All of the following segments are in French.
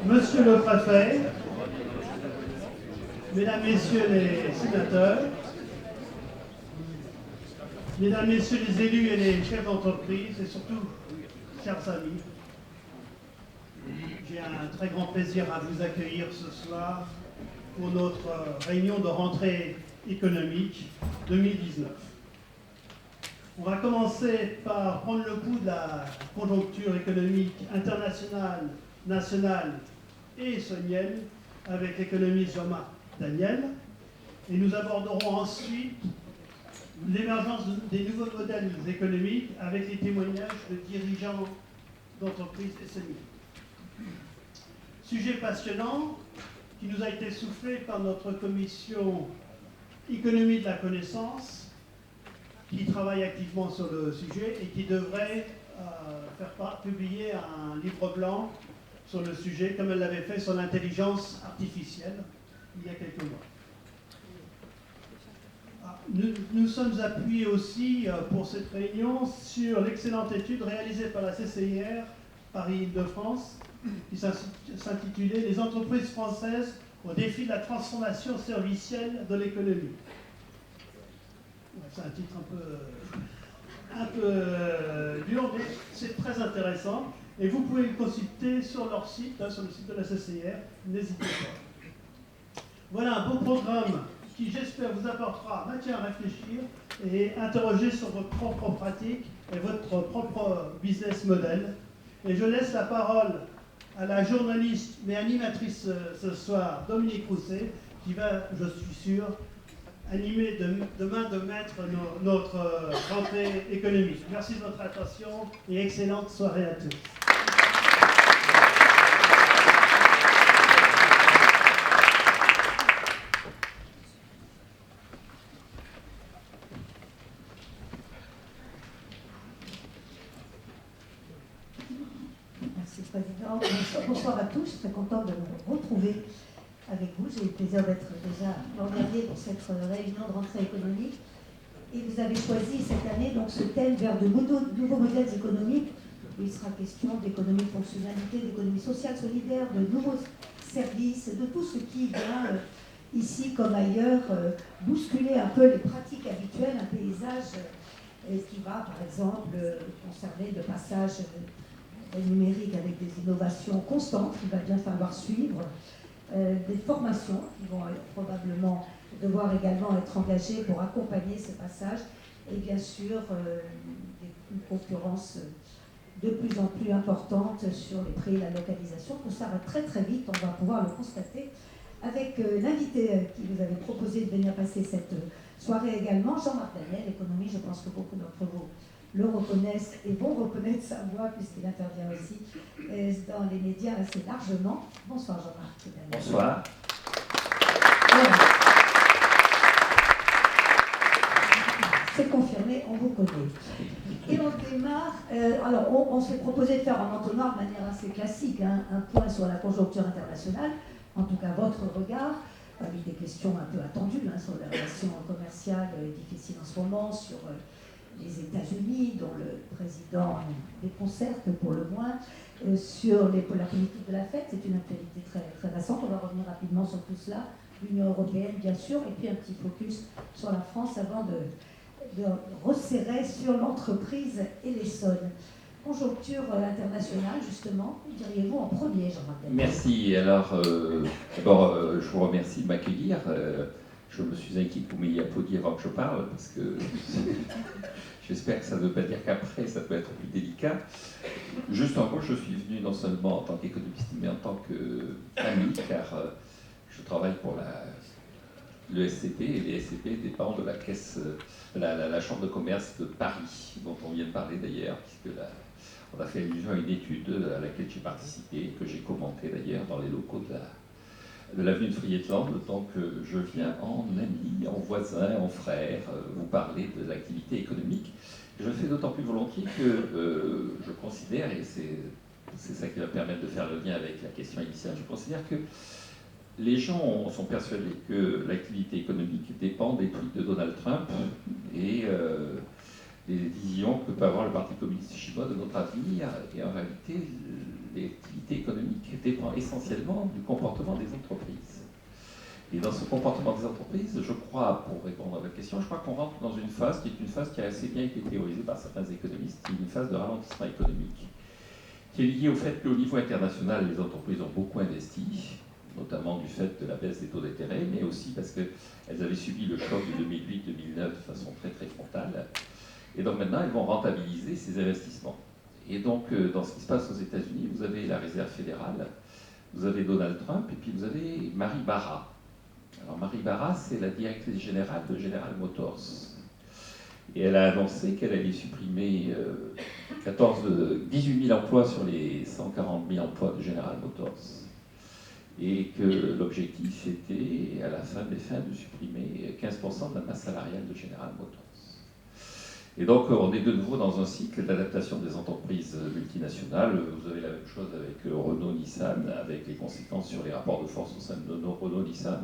Monsieur le préfet, mesdames, messieurs les sénateurs, mesdames, messieurs les élus et les chefs d'entreprise, et surtout, chers amis, j'ai un très grand plaisir à vous accueillir ce soir pour notre réunion de rentrée économique 2019. On va commencer par prendre le pouls de la conjoncture économique internationale, nationale et estonienne avec l'économiste Jean-Marc Daniel. Et nous aborderons ensuite l'émergence des nouveaux modèles économiques avec les témoignages de dirigeants d'entreprises estoniennes. Sujet passionnant qui nous a été soufflé par notre commission économie de la connaissance qui travaille activement sur le sujet et qui devrait publier un livre blanc sur le sujet, comme elle l'avait fait sur l'intelligence artificielle il y a quelques mois. Nous sommes appuyés aussi pour cette réunion sur l'excellente étude réalisée par la CCIR Paris-Île-de-France qui s'intitulait « Les entreprises françaises au défi de la transformation servicielle de l'économie ». C'est un titre un peu dur, mais c'est très intéressant. Et vous pouvez le consulter sur leur site, sur le site de la CCIR, n'hésitez pas. Voilà un beau programme qui, j'espère, vous apportera matière à réfléchir et interroger sur votre propre pratique et votre propre business model. Et je laisse la parole à la journaliste mais animatrice ce soir, Dominique Rousset, qui va, je suis sûr, animer de main de maître notre rentrée économique. Merci de votre attention et excellente soirée à tous. Merci Président. Bonsoir à tous, très content de vous retrouver avec vous. J'ai eu le plaisir d'être déjà l'an dernier pour cette réunion de rentrée économique. Et vous avez choisi cette année donc, ce thème vers de nouveaux modèles économiques, où il sera question d'économie de fonctionnalité, d'économie sociale solidaire, de nouveaux services, de tout ce qui vient ici comme ailleurs bousculer un peu les pratiques habituelles, un paysage qui va par exemple concerner le passage numérique avec des innovations constantes qu'il va bien falloir suivre. Des formations qui vont probablement devoir également être engagées pour accompagner ce passage et bien sûr une concurrence de plus en plus importante sur les prix et la localisation. Tout ça va très très vite, on va pouvoir le constater avec l'invité qui vous avait proposé de venir passer cette soirée également, Jean-Marc Daniel, économie. Je pense que beaucoup d'entre vous le reconnaissent et vont reconnaître sa voix puisqu'il intervient aussi dans les médias assez largement. Bonsoir Jean-Marc. Bonsoir. Voilà. C'est confirmé, on vous connaît. Et on démarre, alors on s'est proposé de faire en entonnoir de manière assez classique, un point sur la conjoncture internationale, en tout cas votre regard, avec des questions un peu attendues sur les relations commerciales difficiles en ce moment, sur les États-Unis, dont le président déconcerte pour le moins, sur la politique de la Fed. C'est une actualité très, très récente. On va revenir rapidement sur tout cela. L'Union européenne, bien sûr, et puis un petit focus sur la France avant de resserrer sur l'entreprise et l'Essonne. Conjoncture internationale, justement, diriez-vous en premier, Jean-Marc Daniel? Merci. Alors, d'abord, je vous remercie de m'accueillir. Je me suis inquiet que vous m'ayez applaudi avant que je parle, parce que j'espère que ça ne veut pas dire qu'après, ça peut être plus délicat. Juste en gros, je suis venu non seulement en tant qu'économiste, mais en tant qu'ami, car je travaille pour le SCP, et les SCP dépendent de la caisse, la Chambre de commerce de Paris, dont on vient de parler d'ailleurs, puisque on a fait allusion à une étude à laquelle j'ai participé, que j'ai commentée d'ailleurs dans les locaux de l'avenue de Friedland. Donc je viens en ami, en voisin, en frère, vous parler de l'activité économique. Je le fais d'autant plus volontiers que je considère, et c'est ça qui va permettre de faire le lien avec la question initiale, je considère que les gens sont persuadés que l'activité économique dépend des tweets de Donald Trump et des visions que peut avoir le Parti communiste chinois de notre avenir. Et en réalité, l'activité économique dépend essentiellement du comportement des entreprises. Et dans ce comportement des entreprises, je crois, pour répondre à votre question, je crois qu'on rentre dans une phase qui est une phase qui a assez bien été théorisée par certains économistes, qui est une phase de ralentissement économique, qui est liée au fait qu'au niveau international, les entreprises ont beaucoup investi, notamment du fait de la baisse des taux d'intérêt, mais aussi parce qu'elles avaient subi le choc de 2008-2009 de façon très très frontale. Et donc maintenant, elles vont rentabiliser ces investissements. Et donc, dans ce qui se passe aux États-Unis, vous avez la Réserve fédérale, vous avez Donald Trump, et puis vous avez Mary Barra. Alors, Mary Barra, c'est la directrice générale de General Motors. Et elle a annoncé qu'elle allait supprimer 18 000 emplois sur les 140 000 emplois de General Motors. Et que l'objectif était, à la fin des fins, de supprimer 15% de la masse salariale de General Motors. Et donc, on est de nouveau dans un cycle d'adaptation des entreprises multinationales. Vous avez la même chose avec Renault-Nissan, avec les conséquences sur les rapports de force au sein de Renault-Nissan.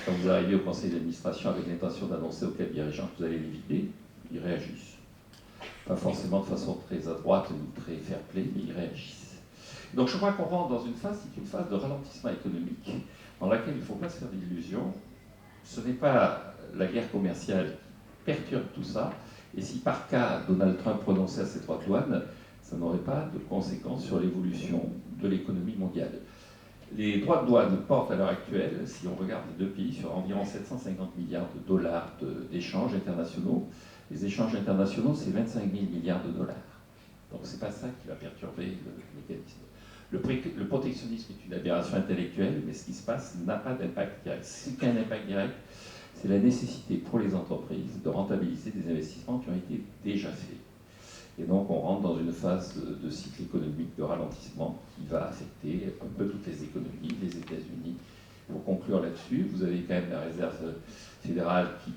Quand vous arrivez au conseil d'administration avec l'intention d'annoncer aux quatre dirigeants que vous allez les vider, ils réagissent. Pas forcément de façon très à droite ou très fair-play, mais ils réagissent. Donc je crois qu'on rentre dans une phase qui est une phase de ralentissement économique, dans laquelle il ne faut pas se faire d'illusions. Ce n'est pas la guerre commerciale qui perturbe tout ça, et si par cas Donald Trump renonçait à ses droits de douane, ça n'aurait pas de conséquences sur l'évolution de l'économie mondiale. Les droits de douane portent à l'heure actuelle, si on regarde les deux pays, sur environ 750 milliards de dollars d'échanges internationaux. Les échanges internationaux, c'est 25 000 milliards de dollars. Donc c'est pas ça qui va perturber le mécanisme. Le protectionnisme est une aberration intellectuelle, mais ce qui se passe n'a pas d'impact direct. Ce qui a un impact direct, c'est la nécessité pour les entreprises de rentabiliser des investissements qui ont été déjà faits. Et donc on rentre dans une phase de cycle économique de ralentissement qui va affecter un peu toutes les économies, les États-Unis. Pour conclure là-dessus, vous avez quand même la Réserve fédérale qui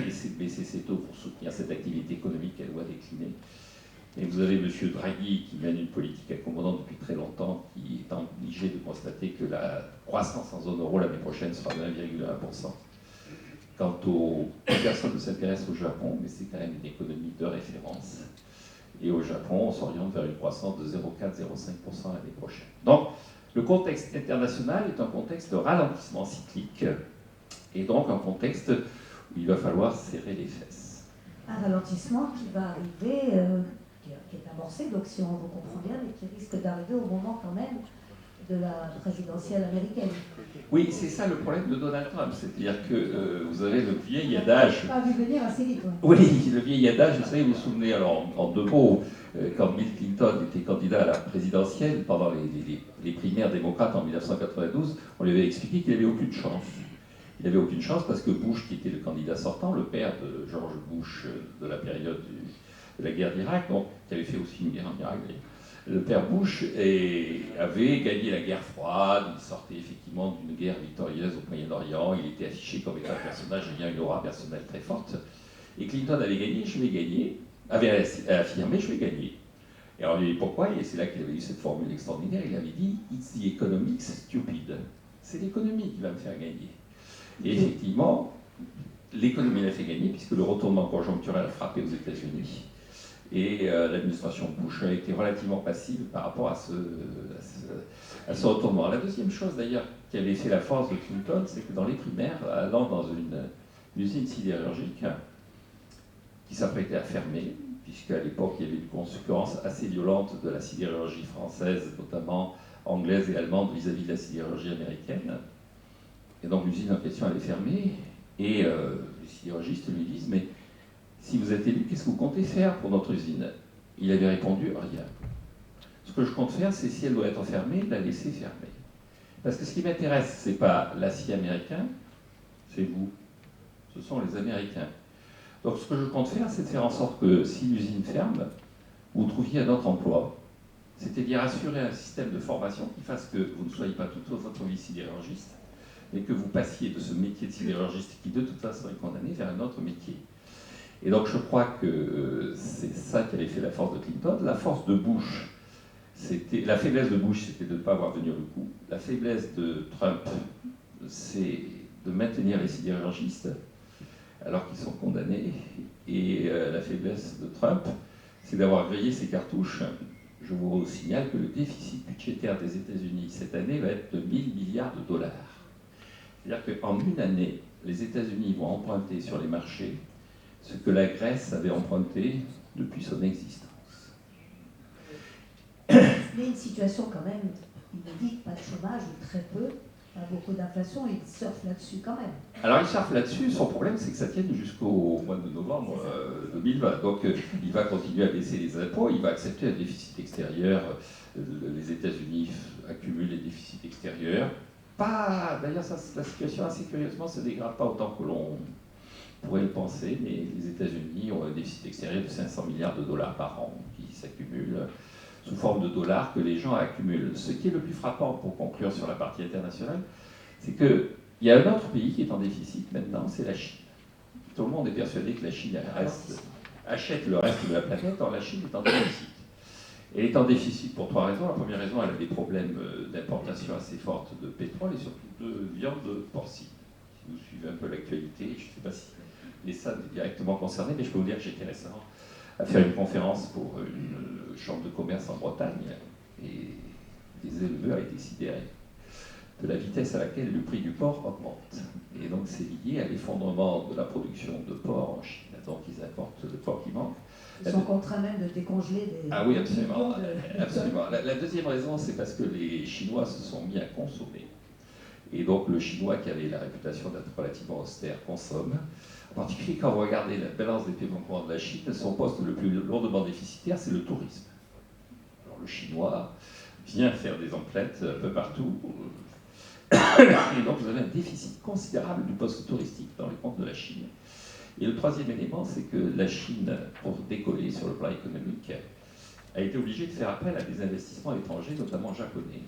essaie de baisser ses taux pour soutenir cette activité économique qu'elle doit décliner. Et vous avez M. Draghi qui mène une politique accommodante depuis très longtemps, qui est obligé de constater que la croissance en zone euro l'année prochaine sera de 1,1%. Quant aux personnes qui s'intéressent au Japon, mais c'est quand même une économie de référence. Et au Japon, on s'oriente vers une croissance de 0,4-0,5% l'année prochaine. Donc, le contexte international est un contexte de ralentissement cyclique, et donc un contexte où il va falloir serrer les fesses. Un ralentissement qui va arriver, qui est amorcé, donc si on vous comprend bien, mais qui risque d'arriver au moment quand même de la présidentielle américaine. Oui, c'est ça le problème de Donald Trump, c'est-à-dire que vous avez le vieil adage. Pas vu venir assez vite. Oui, le vieil adage, vous savez, vous vous souvenez, alors en deux mots, quand Bill Clinton était candidat à la présidentielle pendant les primaires démocrates en 1992, on lui avait expliqué qu'il n'avait aucune chance. Il n'avait aucune chance parce que Bush, qui était le candidat sortant, le père de George Bush de la période de la guerre d'Irak, qui avait fait aussi une guerre en Irak, le père Bush avait gagné la guerre froide, il sortait effectivement d'une guerre victorieuse au Moyen-Orient, il était affiché comme étant un personnage ayant une aura personnelle très forte. Et Clinton avait gagné, je vais gagner, avait affirmé, je vais gagner. Et alors, on lui dit pourquoi, et c'est là qu'il avait eu cette formule extraordinaire, il avait dit « It's the economics stupid ». C'est l'économie qui va me faire gagner. Et effectivement, l'économie l'a fait gagner, puisque le retournement conjoncturel a frappé aux États-Unis. Et l'administration Bush a été relativement passive par rapport à ce retournement. La deuxième chose d'ailleurs qui avait fait la force de Clinton, c'est que dans les primaires, allant dans une usine sidérurgique qui s'apprêtait à fermer, puisqu'à l'époque il y avait une concurrence assez violente de la sidérurgie française, notamment anglaise et allemande vis-à-vis de la sidérurgie américaine. Et donc l'usine en question allait fermer, et les sidérurgistes lui disent « Mais si vous êtes élu, qu'est-ce que vous comptez faire pour notre usine ?» Il avait répondu « Rien. Ce que je compte faire, c'est si elle doit être fermée, la laisser fermer. Parce que ce qui m'intéresse, ce n'est pas l'acier américain, c'est vous. Ce sont les Américains. Donc ce que je compte faire, c'est de faire en sorte que si l'usine ferme, vous trouviez un autre emploi. C'est-à-dire assurer un système de formation qui fasse que vous ne soyez pas toute votre vie sidérurgiste, mais que vous passiez de ce métier de sidérurgiste qui de toute façon est condamné vers un autre métier. Et donc je crois que c'est ça qui avait fait la force de Clinton. La force de Bush, la faiblesse de Bush, c'était de ne pas avoir tenu le coup. La faiblesse de Trump, c'est de maintenir les sidérurgistes alors qu'ils sont condamnés. Et la faiblesse de Trump, c'est d'avoir grillé ses cartouches je vous signale que le déficit budgétaire des États-Unis cette année va être de 1000 milliards de dollars. C'est-à-dire qu'en une année, les États-Unis vont emprunter sur les marchés ce que la Grèce avait emprunté depuis son existence. Mais une situation quand même inédite, pas de chômage ou très peu, pas beaucoup d'inflation, ils surfent là-dessus quand même. Alors il surfe là-dessus, son problème c'est que ça tienne jusqu'au mois de novembre 2020. Donc il va continuer à baisser les impôts, il va accepter un déficit extérieur. Les États-Unis accumulent les déficits extérieurs. D'ailleurs, la situation assez curieusement ne se dégrade pas autant que l'on pourrait le penser, mais les États-Unis ont un déficit extérieur de 500 milliards de dollars par an qui s'accumule sous forme de dollars que les gens accumulent. Ce qui est le plus frappant pour conclure sur la partie internationale, c'est qu'il y a un autre pays qui est en déficit maintenant, c'est la Chine. Tout le monde est persuadé que la Chine achète le reste de la planète, or la Chine est en déficit. Elle est en déficit pour trois raisons. La première raison, elle a des problèmes d'importation assez fortes de pétrole et surtout de viande porcine. Si vous suivez un peu l'actualité, je ne sais pas si les SAD est directement concerné, mais je peux vous dire que j'étais récemment à faire une conférence pour une chambre de commerce en Bretagne et des éleveurs étaient sidérés de la vitesse à laquelle le prix du porc augmente. Et donc c'est lié à l'effondrement de la production de porc en Chine. Donc ils importent le porc qui manque. Ils sont contraints même de décongeler des... Ah oui, absolument. de... Absolument. La deuxième raison, c'est parce que les Chinois se sont mis à consommer. Et donc le Chinois, qui avait la réputation d'être relativement austère, consomme. En particulier quand vous regardez la balance des paiements courants de la Chine, son poste le plus lourdement déficitaire, c'est le tourisme. Alors le Chinois vient faire des emplettes un peu partout. Et donc vous avez un déficit considérable du poste touristique dans les comptes de la Chine. Et le troisième élément, c'est que la Chine, pour décoller sur le plan économique, a été obligée de faire appel à des investissements étrangers, notamment japonais.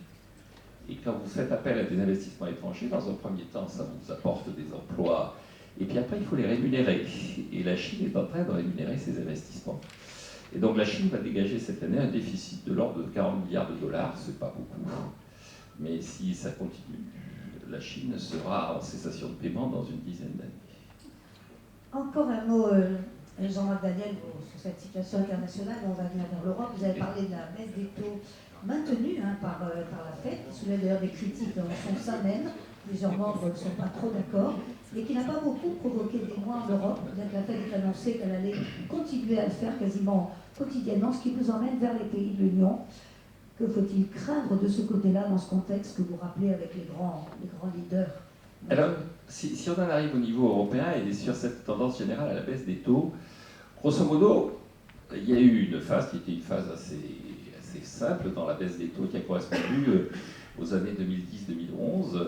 Et quand vous faites appel à des investissements étrangers, dans un premier temps, ça vous apporte des emplois, et puis après, il faut les rémunérer. Et la Chine est en train de rémunérer ces investissements. Et donc la Chine va dégager cette année un déficit de l'ordre de 40 milliards de dollars, c'est pas beaucoup. Mais si ça continue, la Chine sera en cessation de paiement dans une dizaine d'années. Encore un mot, Jean-Marc Daniel, sur cette situation internationale, on va venir vers l'Europe. Vous avez parlé de la baisse des taux maintenue par la Fed, qui soulève d'ailleurs des critiques dans son sein même. Plusieurs membres ne sont pas trop d'accord, et qui n'a pas beaucoup provoqué d'émoi en Europe, bien que la Fed ait annoncé qu'elle allait continuer à le faire quasiment quotidiennement, ce qui nous emmène vers les pays de l'Union. Que faut-il craindre de ce côté-là, dans ce contexte que vous rappelez avec les grands leaders? Alors, si on en arrive au niveau européen et sur cette tendance générale à la baisse des taux, grosso modo, il y a eu une phase qui était une phase assez simple dans la baisse des taux qui a correspondu aux années 2010-2011,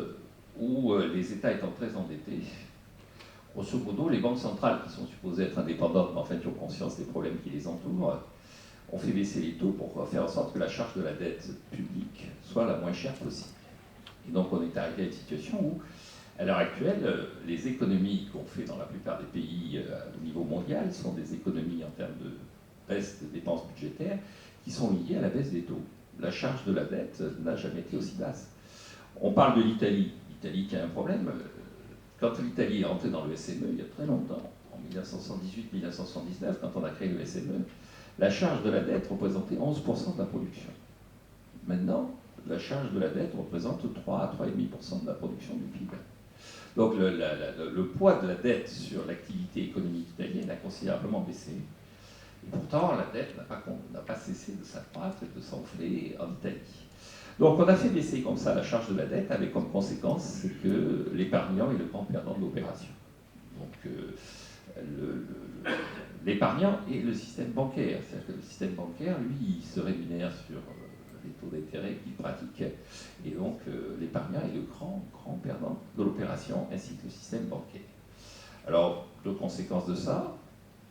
où les États étant très endettés, grosso modo, les banques centrales, qui sont supposées être indépendantes, mais en fait qui ont conscience des problèmes qui les entourent, ont fait baisser les taux pour faire en sorte que la charge de la dette publique soit la moins chère possible. Et donc on est arrivé à une situation où, à l'heure actuelle, les économies qu'on fait dans la plupart des pays au niveau mondial sont des économies en termes de baisse des dépenses budgétaires qui sont liées à la baisse des taux. La charge de la dette n'a jamais été aussi basse. On parle de l'Italie. L'Italie qui a un problème. Quand l'Italie est entrée dans le SME, il y a très longtemps, en 1978-1979, quand on a créé le SME, la charge de la dette représentait 11% de la production. Maintenant, la charge de la dette représente 3 à 3,5% de la production du PIB. Donc le poids de la dette sur l'activité économique italienne a considérablement baissé. Et pourtant, la dette n'a pas cessé de s'accroître et de s'enfler en Italie. Donc on a fait baisser comme ça la charge de la dette, avec comme conséquence que l'épargnant est le grand perdant de l'opération. Donc l'épargnant et le système bancaire. C'est-à-dire que le système bancaire, lui, il se rémunère sur les taux d'intérêt qu'il pratique, et donc l'épargnant est le grand perdant de l'opération, ainsi que le système bancaire. Alors, de conséquence de ça,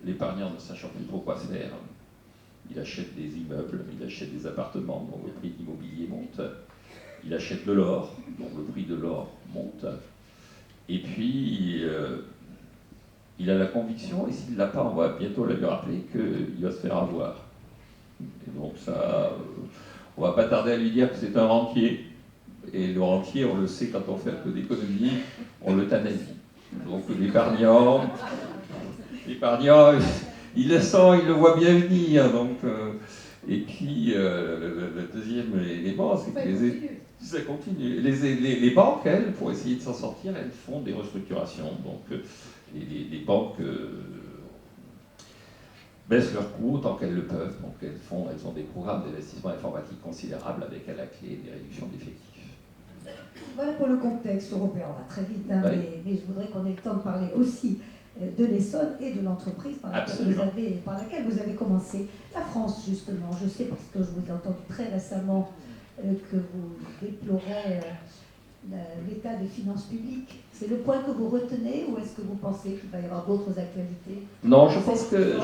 l'épargnant ne sachant plus trop quoi faire, il achète des immeubles, il achète des appartements dont le prix de l'immobilier monte, il achète de l'or, dont le prix de l'or monte, et puis il a la conviction, et s'il ne l'a pas, on va bientôt lui rappeler qu'il va se faire avoir. Et donc ça, on ne va pas tarder à lui dire que c'est un rentier. Et le rentier, on le sait quand on fait un peu d'économie, on le tanasie. Donc l'épargnant, il le sent, il le voit bien venir. Donc Et puis, le deuxième élément, c'est que ça continue. Les banques, elles, pour essayer de s'en sortir, elles font des restructurations. Donc, les banques baissent leurs coûts tant qu'elles le peuvent. Donc, elles ont des programmes d'investissement informatique considérables avec à la clé des réductions d'effectifs. Voilà pour le contexte européen. On va très vite, hein, Oui. mais je voudrais qu'on ait le temps de parler aussi de l'Essonne et de l'entreprise par laquelle vous avez commencé. La France, justement, je sais parce que je vous ai entendu très récemment que vous déplorez l'état des finances publiques. C'est le point que vous retenez ou est-ce que vous pensez qu'il va y avoir d'autres actualités? Non, je pense que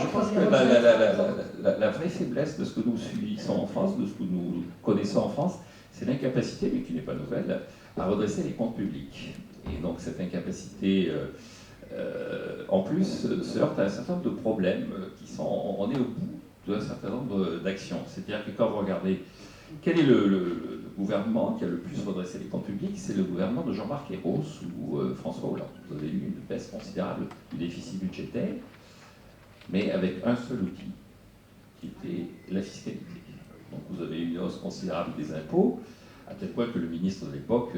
la vraie faiblesse de ce que nous subissons en France, de ce que nous connaissons en France, c'est l'incapacité, mais qui n'est pas nouvelle, à redresser les comptes publics. Et donc cette incapacité, en plus, se heurte à un certain nombre de problèmes qui sont... On est au bout d'un certain nombre d'actions. C'est-à-dire que quand vous regardez quel est le gouvernement qui a le plus redressé les comptes publics, c'est le gouvernement de Jean-Marc Ayrault ou François Hollande. Vous avez eu une baisse considérable du déficit budgétaire, mais avec un seul outil, qui était la fiscalité. Donc vous avez eu une hausse considérable des impôts, à tel point que le ministre de l'époque,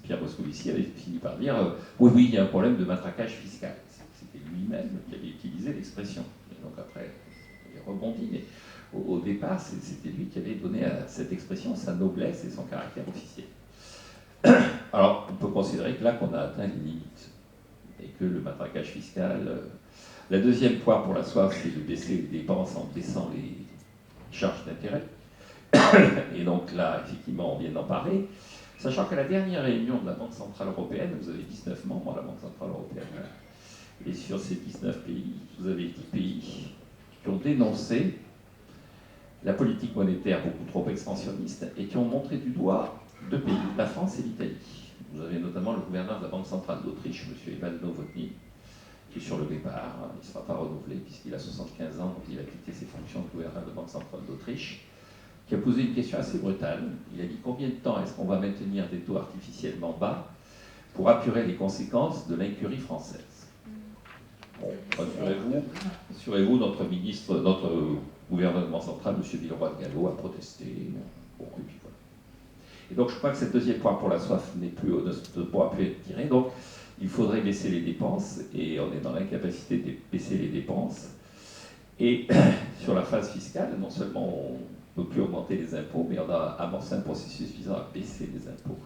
Pierre Moscovici, avait fini par dire oui, il y a un problème de matraquage fiscal. C'était lui-même qui avait utilisé l'expression. Et donc après, il rebondit, mais au départ, c'était lui qui avait donné à cette expression sa noblesse et son caractère officiel. Alors, on peut considérer que là, qu'on a atteint les limites, et que le matraquage fiscal... La deuxième poire pour la soif, c'est de baisser les dépenses en baissant les charges d'intérêt. Et donc là, effectivement, on vient d'en parler. Sachant qu'à la dernière réunion de la Banque Centrale Européenne, vous avez 19 membres à la Banque Centrale Européenne. Et sur ces 19 pays, vous avez 10 pays qui ont dénoncé la politique monétaire beaucoup trop expansionniste et qui ont montré du doigt deux pays, la France et l'Italie. Vous avez notamment le gouverneur de la Banque Centrale d'Autriche, M. Evan Novotny, qui est sur le départ. Il ne sera pas renouvelé puisqu'il a 75 ans, donc il a quitté ses fonctions de gouverneur de Banque Centrale d'Autriche, qui a posé une question assez brutale. Il a dit combien de temps est-ce qu'on va maintenir des taux artificiellement bas pour apurer les conséquences de l'incurie française? Bon, rassurez-vous, notre ministre, notre gouvernement central, M. Villeroy de Galhau, a protesté. Bon, et puis voilà. Et donc je crois que cette deuxième point pour la soif ne pourra plus être tirée. Donc il faudrait baisser les dépenses, et on est dans l'incapacité de baisser les dépenses. Et sur la phase fiscale, non seulement on ne peut plus augmenter les impôts, mais on a amorcé un processus visant à baisser les impôts.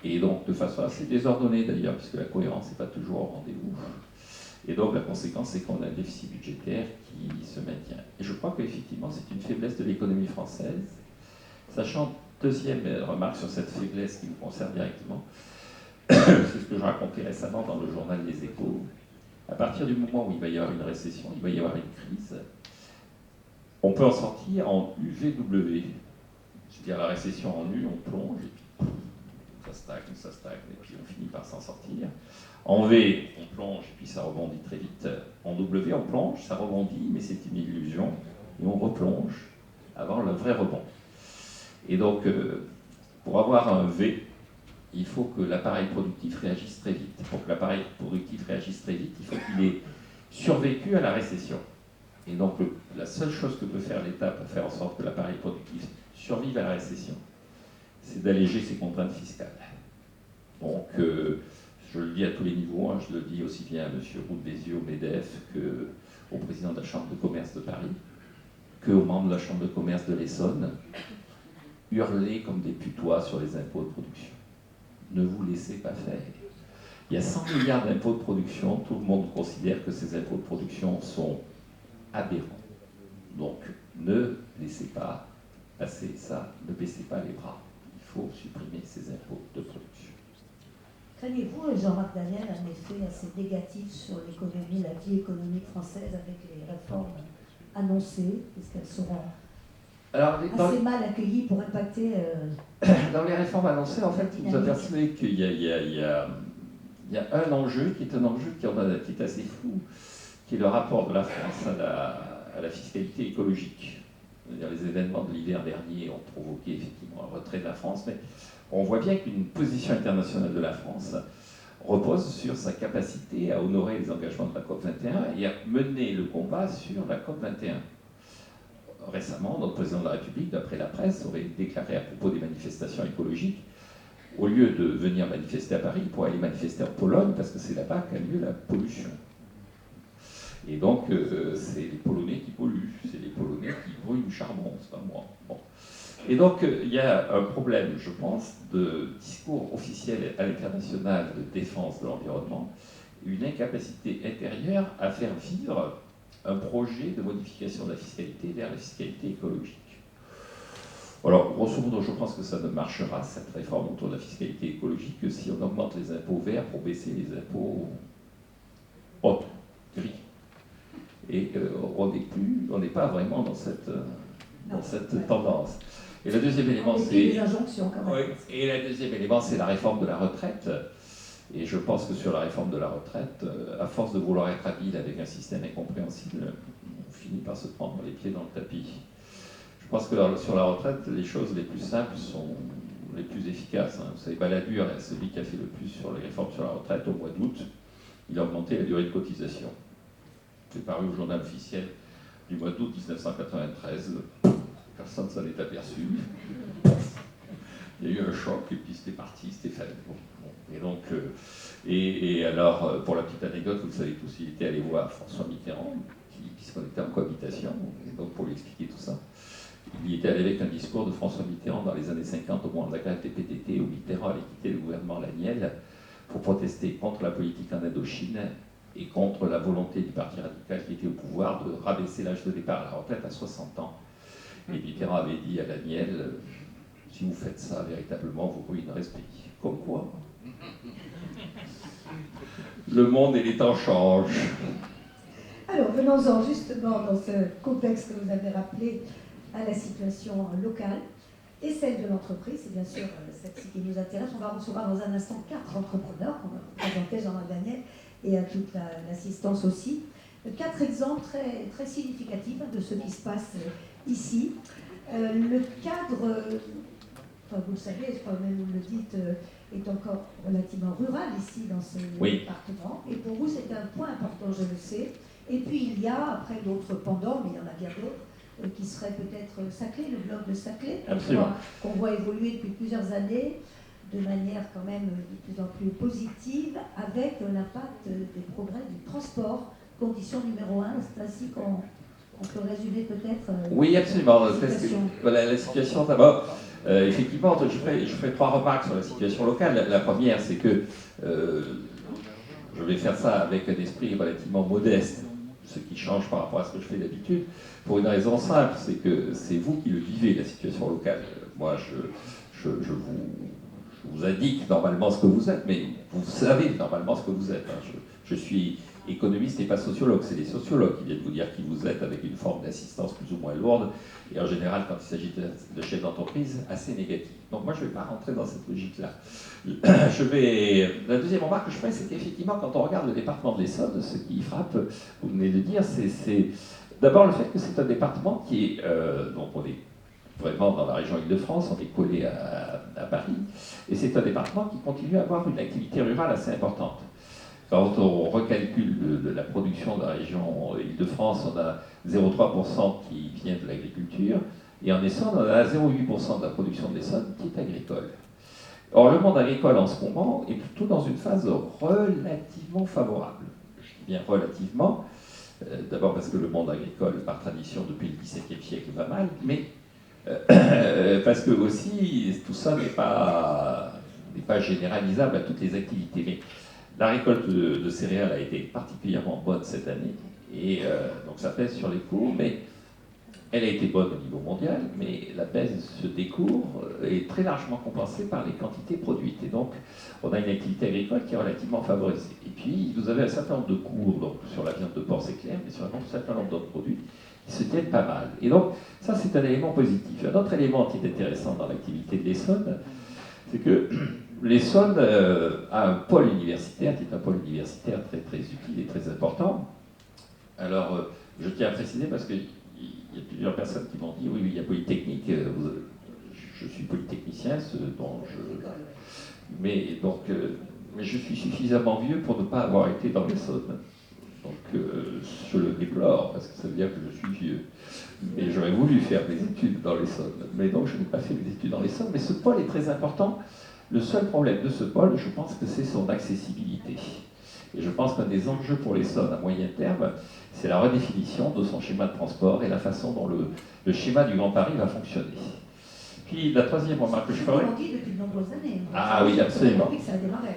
Et donc de façon assez désordonnée d'ailleurs, puisque la cohérence n'est pas toujours au rendez-vous. Et donc la conséquence, c'est qu'on a un déficit budgétaire qui se maintient. Et je crois qu'effectivement, c'est une faiblesse de l'économie française. Sachant, deuxième remarque sur cette faiblesse qui nous concerne directement, c'est ce que je racontais récemment dans le journal Les Échos. À partir du moment où il va y avoir une récession, il va y avoir une crise, on peut en sortir en UVW. C'est-à-dire la récession en U, on plonge, et puis ça stagne, et puis on finit par s'en sortir. En V, on plonge, et puis ça rebondit très vite. En W, on plonge, ça rebondit, mais c'est une illusion, et on replonge avant le vrai rebond. Et donc, pour avoir un V, il faut que l'appareil productif réagisse très vite. Pour que l'appareil productif réagisse très vite, il faut qu'il ait survécu à la récession. Et donc, la seule chose que peut faire l'État pour faire en sorte que l'appareil productif survive à la récession, c'est d'alléger ses contraintes fiscales. Donc, je le dis à tous les niveaux, hein, je le dis aussi bien à M. Roux de Bézieux au MEDEF qu'au président de la Chambre de commerce de Paris, qu'aux membres de la Chambre de commerce de l'Essonne, hurler comme des putois sur les impôts de production. Ne vous laissez pas faire. Il y a 100 milliards d'impôts de production, tout le monde considère que ces impôts de production sont aberrants. Donc, ne laissez pas passer ça, ne baissez pas les bras. Il faut supprimer ces impôts de production. Craignez-vous, Jean-Marc Daniel, un effet assez négatif sur l'économie, la vie économique française avec les réformes annoncées? Est-ce qu'elles seront assez mal accueillies pour impacter dans les réformes annoncées, en fait, vous apercevez qu'il y a un enjeu qui est un enjeu qui est assez fou, qui est le rapport de la France à la fiscalité écologique. C'est-à-dire, les événements de l'hiver dernier ont provoqué effectivement un retrait de la France, mais on voit bien qu'une position internationale de la France repose sur sa capacité à honorer les engagements de la COP21 et à mener le combat sur la COP21. récemment, notre président de la République, d'après la presse, aurait déclaré à propos des manifestations écologiques, au lieu de venir manifester à Paris, il pourrait aller manifester en Pologne, parce que c'est là-bas qu'a lieu la pollution. Et donc, c'est les Polonais qui polluent, c'est les Polonais qui brûlent du charbon, c'est pas moi. Bon. Et donc, il y a un problème, je pense, de discours officiel à l'international de défense de l'environnement, une incapacité intérieure à faire vivre un projet de modification de la fiscalité vers la fiscalité écologique. Alors, grosso modo, je pense que ça ne marchera, cette réforme autour de la fiscalité écologique, que si on augmente les impôts verts pour baisser les impôts gris. Et on n'est pas vraiment dans cette tendance. Et le deuxième élément, c'est la réforme de la retraite. Et je pense que sur la réforme de la retraite, à force de vouloir être habile avec un système incompréhensible, on finit par se prendre les pieds dans le tapis. Je pense que sur la retraite, les choses les plus simples sont les plus efficaces. Vous savez, Balladur est celui qui a fait le plus sur les réformes sur la retraite au mois d'août. Il a augmenté la durée de cotisation. C'est paru au journal officiel du mois d'août 1993. Personne ne s'en est aperçu. Il y a eu un choc et puis c'était parti, c'était fait. Bon. Et donc, alors, pour la petite anecdote, vous le savez tous, il était allé voir François Mitterrand, puisqu'on était en cohabitation, et donc pour lui expliquer tout ça, il était allé avec un discours de François Mitterrand dans les années 50, au moment de la grève des PTT, où Mitterrand allait quitter le gouvernement Laniel pour protester contre la politique en Indochine et contre la volonté du Parti radical qui était au pouvoir de rabaisser l'âge de départ à la retraite à 60 ans. Et Mitterrand avait dit à Laniel, si vous faites ça, véritablement, vous ruinerez ce pays. Comme quoi, le monde et les temps changent. Alors, venons-en justement dans ce contexte que vous avez rappelé à la situation locale et celle de l'entreprise. C'est bien sûr celle-ci qui nous intéresse. On va recevoir dans un instant 4 entrepreneurs qu'on va présenter, Jean-Marc Daniel, et à toute l'assistance aussi. 4 exemples très, très significatifs de ce qui se passe ici. Le cadre, enfin, vous le savez, je crois même vous le dites, est encore relativement rural ici dans ce département. Et pour vous, c'est un point important, je le sais. Et puis il y a après d'autres pendants, mais il y en a bien d'autres, qui seraient peut-être Saclay, le bloc de Saclay, qu'on voit évoluer depuis plusieurs années de manière quand même de plus en plus positive, avec l'impact des progrès du transport, condition numéro 1. C'est ainsi qu'on peut résumer peut-être oui, absolument. La situation d'abord. Effectivement, je ferai 3 remarques sur la situation locale. La première, c'est que je vais faire ça avec un esprit relativement modeste, ce qui change par rapport à ce que je fais d'habitude, pour une raison simple, c'est que c'est vous qui le vivez, la situation locale. Moi, je vous indique normalement ce que vous êtes, mais vous savez normalement ce que vous êtes. Je suis économiste et pas sociologue. C'est les sociologues qui viennent vous dire qui vous êtes avec une forme d'assistance plus ou moins lourde, et en général, quand il s'agit de chefs d'entreprise, assez négative. Donc moi, je ne vais pas rentrer dans cette logique-là. La deuxième remarque que je ferai, c'est qu'effectivement, quand on regarde le département de l'Essonne, ce qui frappe, vous venez de dire, c'est d'abord le fait que c'est un département qui est, donc on est vraiment dans la région Île-de-France, on est collé à Paris, et c'est un département qui continue à avoir une activité rurale assez importante. Quand on recalcule la production de la région Île-de-France, on a 0,3% qui vient de l'agriculture, et en Essonne, on a 0,8% de la production de l'Essonne qui est agricole. Or, le monde agricole en ce moment est plutôt dans une phase relativement favorable. Je dis bien relativement, d'abord parce que le monde agricole, par tradition, depuis le XVIIe siècle, va mal, mais parce que aussi, tout ça n'est pas généralisable à toutes les activités. Mais la récolte de céréales a été particulièrement bonne cette année, et donc ça pèse sur les cours, mais elle a été bonne au niveau mondial, mais la baisse des cours est très largement compensée par les quantités produites. Et donc, on a une activité agricole qui est relativement favorisée. Et puis, vous avez un certain nombre de cours, donc sur la viande de porc, c'est clair, mais sur un certain nombre d'autres produits qui se tiennent pas mal. Et donc, ça, c'est un élément positif. Un autre élément qui est intéressant dans l'activité de l'Essonne, c'est que l'Essonne a un pôle universitaire qui est un pôle universitaire très, très utile et très important. Alors, je tiens à préciser parce qu'il y a plusieurs personnes qui m'ont dit oui, il y a Polytechnique, je suis polytechnicien, mais je suis suffisamment vieux pour ne pas avoir été dans l'Essonne. Donc, je le déplore, parce que ça veut dire que je suis vieux. Et j'aurais voulu faire des études dans l'Essonne, mais donc je n'ai pas fait des études dans l'Essonne. Mais ce pôle est très important. Le seul problème de ce pôle, je pense que c'est son accessibilité. Et je pense qu'un des enjeux pour l'Essonne à moyen terme, c'est la redéfinition de son schéma de transport et la façon dont le schéma du Grand Paris va fonctionner. Puis la troisième remarque que je ferai... C'est dit depuis de nombreuses années. Ah oui, absolument. Depuis que ça a démarré.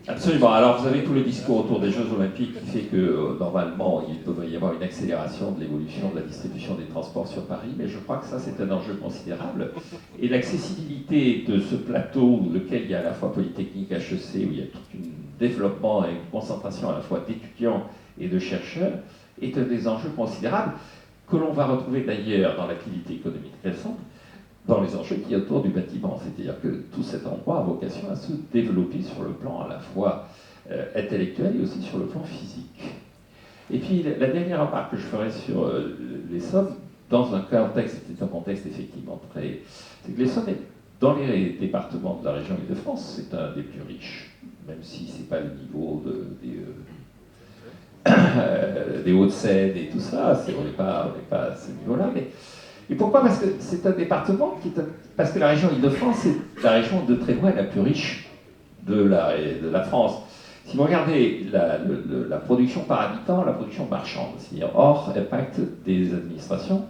Absolument. Alors vous avez tout le discours autour des Jeux Olympiques qui fait que normalement il devrait y avoir une accélération de l'évolution de la distribution des transports sur Paris, mais je crois que ça c'est un enjeu considérable. Et l'accessibilité de ce plateau, lequel il y a à la fois Polytechnique, HEC, où il y a tout un développement et une concentration à la fois d'étudiants et de chercheurs, est un des enjeux considérables que l'on va retrouver d'ailleurs dans l'activité économique récente, dans les enjeux qui est autour du bâtiment. C'est-à-dire que tout cet endroit a vocation à se développer sur le plan à la fois intellectuel et aussi sur le plan physique. Et puis la dernière remarque que je ferai sur l'Essonne, dans un contexte, c'est un contexte effectivement très... c'est que l'Essonne est, dans les départements de la région Île-de-France, c'est un des plus riches, même si ce n'est pas le niveau des Hauts-de-Seine et tout ça, on n'est pas à ce niveau-là, mais... Et pourquoi? Parce que c'est un département parce que la région Île-de-France est la région de très loin la plus riche de la France. Si vous regardez la production par habitant, la production marchande, c'est-à-dire hors impact des administrations,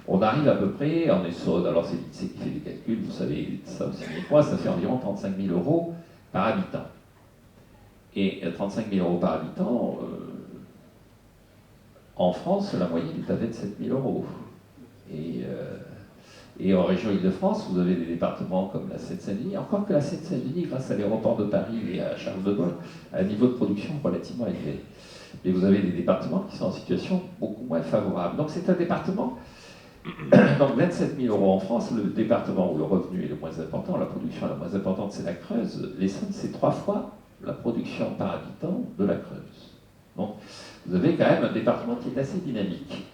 on arrive à peu près en Essonne, alors c'est l'INSEE qui fait des calculs, vous savez ça aussi mieux que moi, ça fait environ 35 000 euros par habitant. Et 35 000 euros par habitant, en France, la moyenne est à 27 000 euros. Et en région Île-de-France, vous avez des départements comme la Seine-Saint-Denis, encore que la Seine-Saint-Denis, grâce à l'aéroport de Paris et à Charles de Gaulle, a un niveau de production relativement élevé. Mais vous avez des départements qui sont en situation beaucoup moins favorable. Donc c'est un département, donc 27 000 euros en France, le département où le revenu est le moins important, la production la moins importante, c'est la Creuse. L'Essonne, c'est 3 fois la production par habitant de la Creuse. Donc vous avez quand même un département qui est assez dynamique.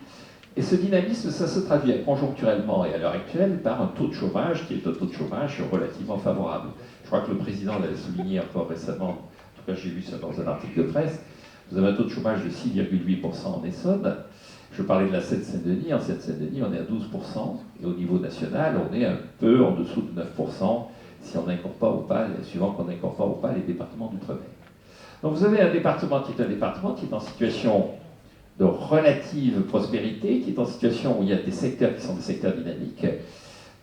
Et ce dynamisme, ça se traduit conjoncturellement et à l'heure actuelle par un taux de chômage qui est un taux de chômage relativement favorable. Je crois que le président l'avait souligné encore récemment, en tout cas j'ai vu ça dans un article de presse, vous avez un taux de chômage de 6,8% en Essonne. Je parlais de la Seine-Saint-Denis, en Seine-Saint-Denis on est à 12%, et au niveau national on est un peu en dessous de 9% si on incorpore ou pas, suivant qu'on incorpore ou pas les départements d'outre-mer. Donc vous avez un département qui est en situation de relative prospérité, qui est en situation où il y a des secteurs qui sont des secteurs dynamiques,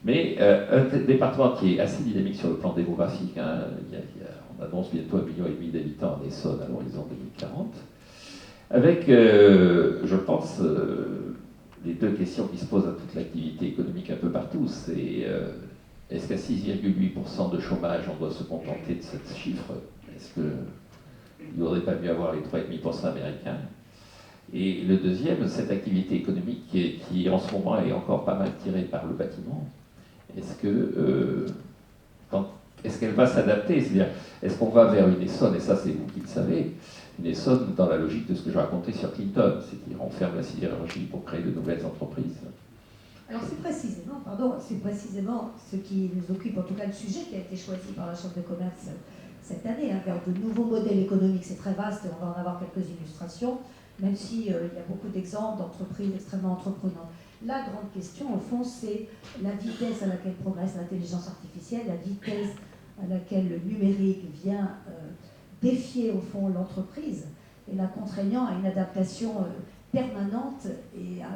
mais un département qui est assez dynamique sur le plan démographique. Hein, on annonce bientôt 1,5 million d'habitants en Essonne à l'horizon 2040, avec, je pense, les deux questions qui se posent à toute l'activité économique un peu partout, c'est est-ce qu'à 6,8% de chômage, on doit se contenter de ce chiffre? Est-ce qu'il ne vaudrait pas mieux avoir les 3,5% américains? Et le deuxième, cette activité économique qui en ce moment est encore pas mal tirée par le bâtiment, est-ce qu'elle va s'adapter? C'est-à-dire, est-ce qu'on va vers une Essonne, et ça c'est vous qui le savez, une Essonne dans la logique de ce que je racontais sur Clinton, c'est-à-dire on ferme la sidérurgie pour créer de nouvelles entreprises? Alors c'est précisément ce qui nous occupe, en tout cas le sujet qui a été choisi par la Chambre de commerce cette année, hein, vers de nouveaux modèles économiques. C'est très vaste et on va en avoir quelques illustrations, même s'il y a beaucoup d'exemples d'entreprises extrêmement entreprenantes. La grande question, au fond, c'est la vitesse à laquelle progresse l'intelligence artificielle, la vitesse à laquelle le numérique vient défier, au fond, l'entreprise et la contraignant à une adaptation permanente et à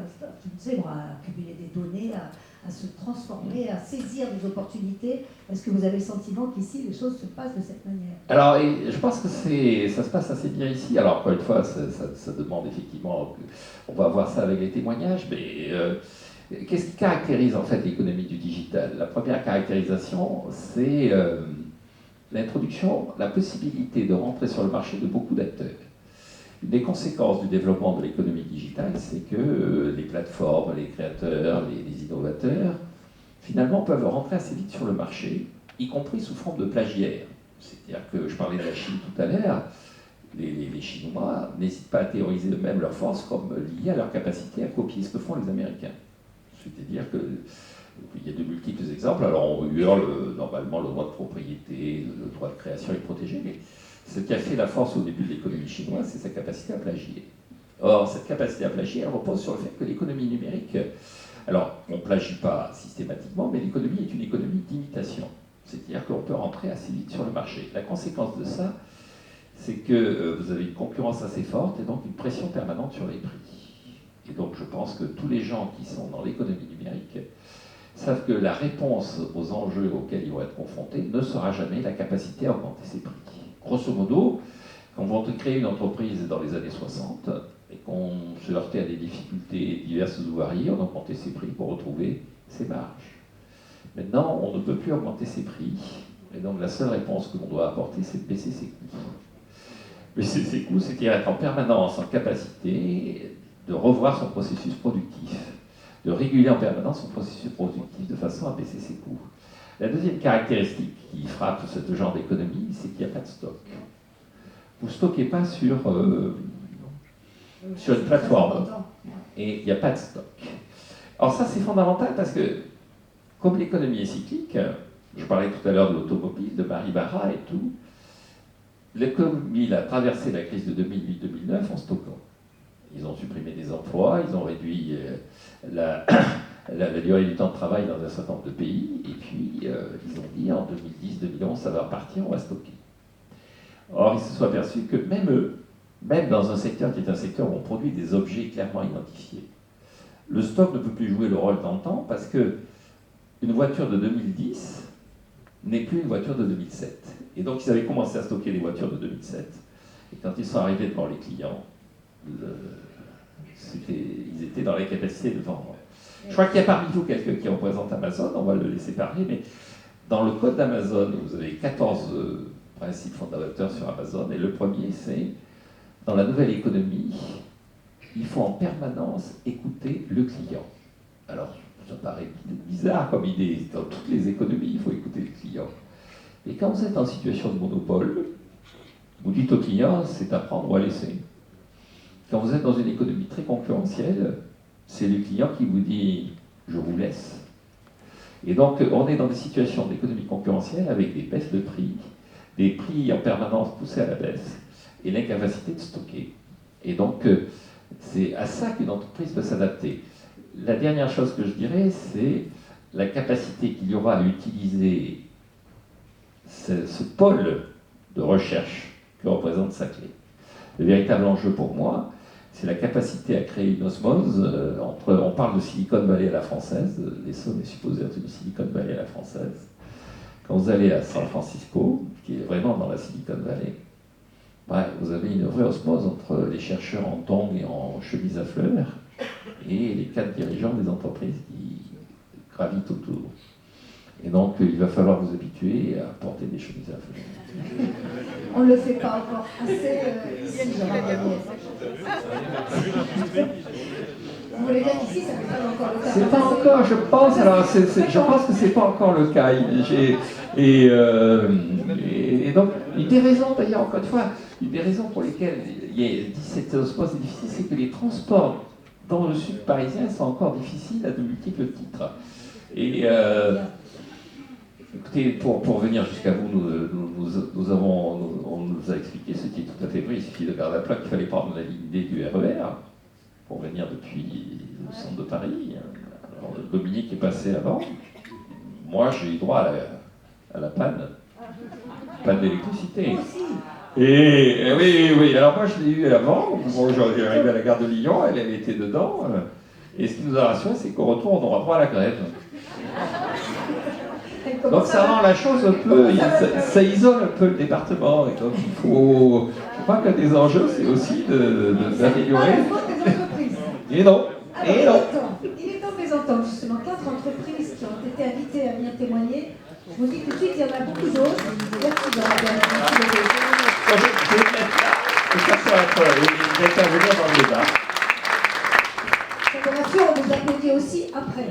accumuler des données, à se transformer, à saisir des opportunités. Est-ce que vous avez le sentiment qu'ici, les choses se passent de cette manière? Alors, je pense que ça se passe assez bien ici. Alors, encore une fois, ça demande effectivement, on va voir ça avec les témoignages, mais qu'est-ce qui caractérise en fait l'économie du digital? La première caractérisation, c'est l'introduction, la possibilité de rentrer sur le marché de beaucoup d'acteurs. Une des conséquences du développement de l'économie digitale, c'est que les plateformes, les créateurs, les innovateurs, finalement peuvent rentrer assez vite sur le marché, y compris sous forme de plagiaires. C'est-à-dire que je parlais de la Chine tout à l'heure, les Chinois n'hésitent pas à théoriser eux-mêmes leur force comme liée à leur capacité à copier ce que font les Américains. C'est-à-dire qu'il y a de multiples exemples. Alors on hurle normalement le droit de propriété, le droit de création est protégé, mais ce qui a fait la force au début de l'économie chinoise, c'est sa capacité à plagier. Or, cette capacité à plagier, elle repose sur le fait que l'économie numérique, alors on ne plagie pas systématiquement, mais l'économie est une économie d'imitation. C'est-à-dire qu'on peut rentrer assez vite sur le marché. La conséquence de ça, c'est que vous avez une concurrence assez forte et donc une pression permanente sur les prix. Et donc je pense que tous les gens qui sont dans l'économie numérique savent que la réponse aux enjeux auxquels ils vont être confrontés ne sera jamais la capacité à augmenter ses prix. Grosso modo, quand on crée une entreprise dans les années 60 et qu'on se heurtait à des difficultés diverses ou variées, on augmentait ses prix pour retrouver ses marges. Maintenant, on ne peut plus augmenter ses prix, et donc la seule réponse que l'on doit apporter, c'est de baisser ses coûts. Baisser ses coûts, c'est-à-dire être en permanence en capacité de revoir son processus productif, de réguler en permanence son processus productif de façon à baisser ses coûts. La deuxième caractéristique qui frappe ce genre d'économie, c'est qu'il n'y a pas de stock. Vous ne stockez pas sur une plateforme et il n'y a pas de stock. Alors ça, c'est fondamental parce que, comme l'économie est cyclique, je parlais tout à l'heure de l'automobile, de Marie Barra et tout, l'économie a traversé la crise de 2008-2009 en stockant. Ils ont supprimé des emplois, ils ont réduit la durée du temps de travail dans un certain nombre de pays, et puis ils ont dit en 2010-2011, ça va repartir, on va stocker. Or, ils se sont aperçus que même eux, même dans un secteur qui est un secteur où on produit des objets clairement identifiés, le stock ne peut plus jouer le rôle d'antan parce que une voiture de 2010 n'est plus une voiture de 2007. Et donc, ils avaient commencé à stocker les voitures de 2007. Et quand ils sont arrivés devant les clients, ils étaient dans la capacité de vendre. Je crois qu'il y a parmi vous quelqu'un qui représente Amazon, on va le laisser parler, mais dans le code d'Amazon, vous avez 14 principes fondateurs sur Amazon, et le premier, c'est, dans la nouvelle économie, il faut en permanence écouter le client. Alors, ça paraît bizarre comme idée, dans toutes les économies, il faut écouter le client. Et quand vous êtes en situation de monopole, vous dites au client, c'est à prendre ou à laisser. Quand vous êtes dans une économie très concurrentielle, c'est le client qui vous dit « je vous laisse ». Et donc, on est dans des situations d'économie concurrentielle avec des baisses de prix, des prix en permanence poussés à la baisse, et l'incapacité de stocker. Et donc, c'est à ça qu'une entreprise peut s'adapter. La dernière chose que je dirais, c'est la capacité qu'il y aura à utiliser ce pôle de recherche que représente Saclay. Le véritable enjeu pour moi, c'est la capacité à créer une osmose entre, on parle de Silicon Valley à la française, l'Essonne est supposé être une Silicon Valley à la française. Quand vous allez à San Francisco, qui est vraiment dans la Silicon Valley, vous avez une vraie osmose entre les chercheurs en tongs et en chemise à fleurs et les 4 dirigeants des entreprises qui gravitent autour. Et donc, il va falloir vous habituer à porter des chemises à fleurs. On ne le fait pas encore assez ici. Vous voulez dire qu'ici, ça ne fait pas encore le cas? C'est pas encore, je pense, alors je pense que c'est pas encore le cas. Et donc, une des raisons, d'ailleurs, encore une fois, une des raisons pour lesquelles il y a cette osmose difficile, c'est que les transports dans le sud parisien sont encore difficiles à de multiples titres. Et écoutez, pour venir jusqu'à vous, on nous a expliqué ce qui est tout à fait vrai. Il suffit de garder la plaque qu'il fallait prendre la ligne D du RER pour venir depuis le centre de Paris. Alors, Dominique est passé avant. Moi, j'ai eu droit à la panne d'électricité. Et oui. Alors moi, je l'ai eu avant. Bon, j'ai arrivé à la gare de Lyon, elle était dedans. Et ce qui nous a rassuré, c'est qu'au retour, on aura droit à la grève. Donc ça rend la chose un peu, ça isole un peu le département. Et donc il faut, je crois qu'un des enjeux, c'est aussi d'améliorer. Et non. Il est temps de les entendre, justement. 4 entreprises qui ont été invitées à venir témoigner. Je vous dis tout de suite, il y en a beaucoup d'autres. Merci d'intervenir dans le débat. Bien sûr, on vous applaudit aussi après.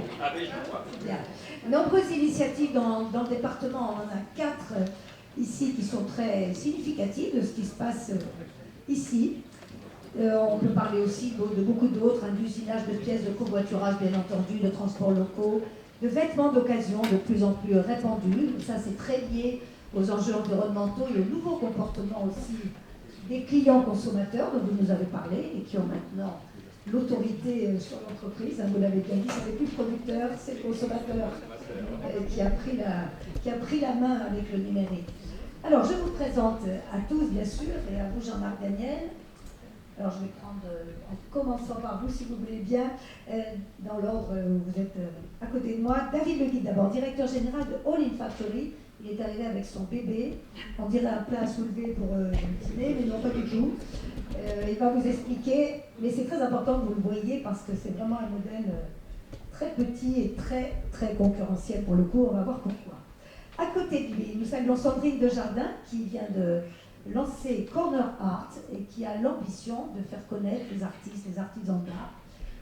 Bien. Nombreuses initiatives dans le département. On en a 4 ici qui sont très significatives de ce qui se passe ici. On peut parler aussi de beaucoup d'autres, d'usinage de pièces, de covoiturage bien entendu, de transports locaux, de vêtements d'occasion de plus en plus répandus. Ça, c'est très lié aux enjeux environnementaux et aux nouveaux comportements aussi des clients consommateurs dont vous nous avez parlé et qui ont maintenant l'autorité sur l'entreprise. Vous l'avez bien dit, ce n'est plus le producteur, c'est le consommateur qui a pris la main avec le numérique. Alors, je vous présente à tous, bien sûr, et à vous, Jean-Marc Daniel. Alors, je vais prendre, en commençant par vous, si vous voulez bien, dans l'ordre où vous êtes à côté de moi. David Le Guide, d'abord, directeur général de All In Factory. Il est arrivé avec son bébé. On dirait un plat à soulever pour le dîner, mais non, pas du tout. Il va vous expliquer, mais c'est très important que vous le voyez parce que c'est vraiment un modèle très petit et très, très concurrentiel pour le coup. On va voir pourquoi. À côté de lui, nous saluons Sandrine Desjardins qui vient de lancer Corner Art et qui a l'ambition de faire connaître les artistes, les artisans d'art,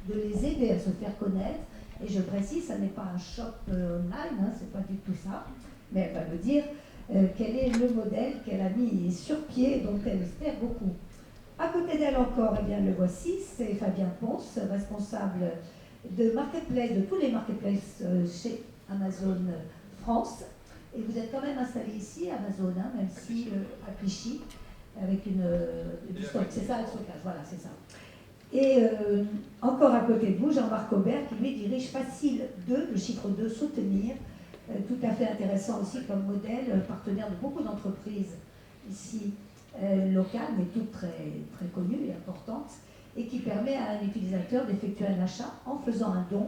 de les aider à se faire connaître. Et je précise, ça n'est pas un shop online, hein, c'est pas du tout ça, mais elle va me dire quel est le modèle qu'elle a mis sur pied et dont elle espère beaucoup. À côté d'elle encore, eh bien, le voici, c'est Fabien Ponce, responsable de marketplace, de tous les marketplaces chez Amazon France. Et vous êtes quand même installé ici, Amazon, hein, même si à Clichy, avec du stock, c'est ça le stockage, voilà, c'est ça. Et encore à côté de vous, Jean-Marc Aubert, qui lui dirige Facile 2, le chiffre 2, soutenir, tout à fait intéressant aussi comme modèle, partenaire de beaucoup d'entreprises ici locales, mais toutes très, très connues et importantes, et qui permet à un utilisateur d'effectuer un achat en faisant un don.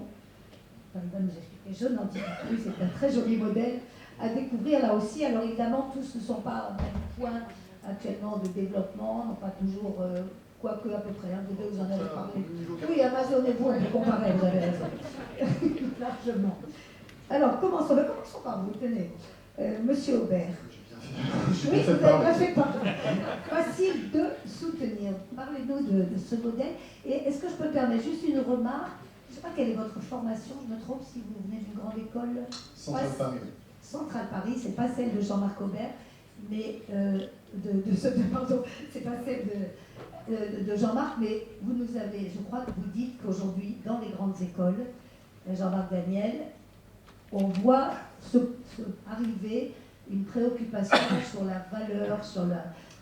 Enfin, il va nous expliquer, je n'en dis pas plus, c'est un très joli modèle à découvrir là aussi. Alors évidemment, tous ne sont pas au même point actuellement de développement, n'ont pas toujours, quoique à peu près, vous deux vous en avez parlé. Oui, Amazon et vous, on peut comparer, vous avez raison, largement. Alors, commençons par vous, tenez. Monsieur Aubert. Oui, vous avez bien fait parler. Facile de soutenir. Parlez-nous de ce modèle. Et est-ce que je peux permettre juste une remarque? Je ne sais pas quelle est votre formation, je me trompe si vous venez d'une grande école. Centrale Paris. Centrale Paris, c'est pas celle de Jean-Marc Aubert, mais pardon, c'est pas celle de Jean-Marc, mais vous nous avez, je crois que vous dites qu'aujourd'hui, dans les grandes écoles, Jean-Marc Daniel, on voit arriver une préoccupation sur la valeur,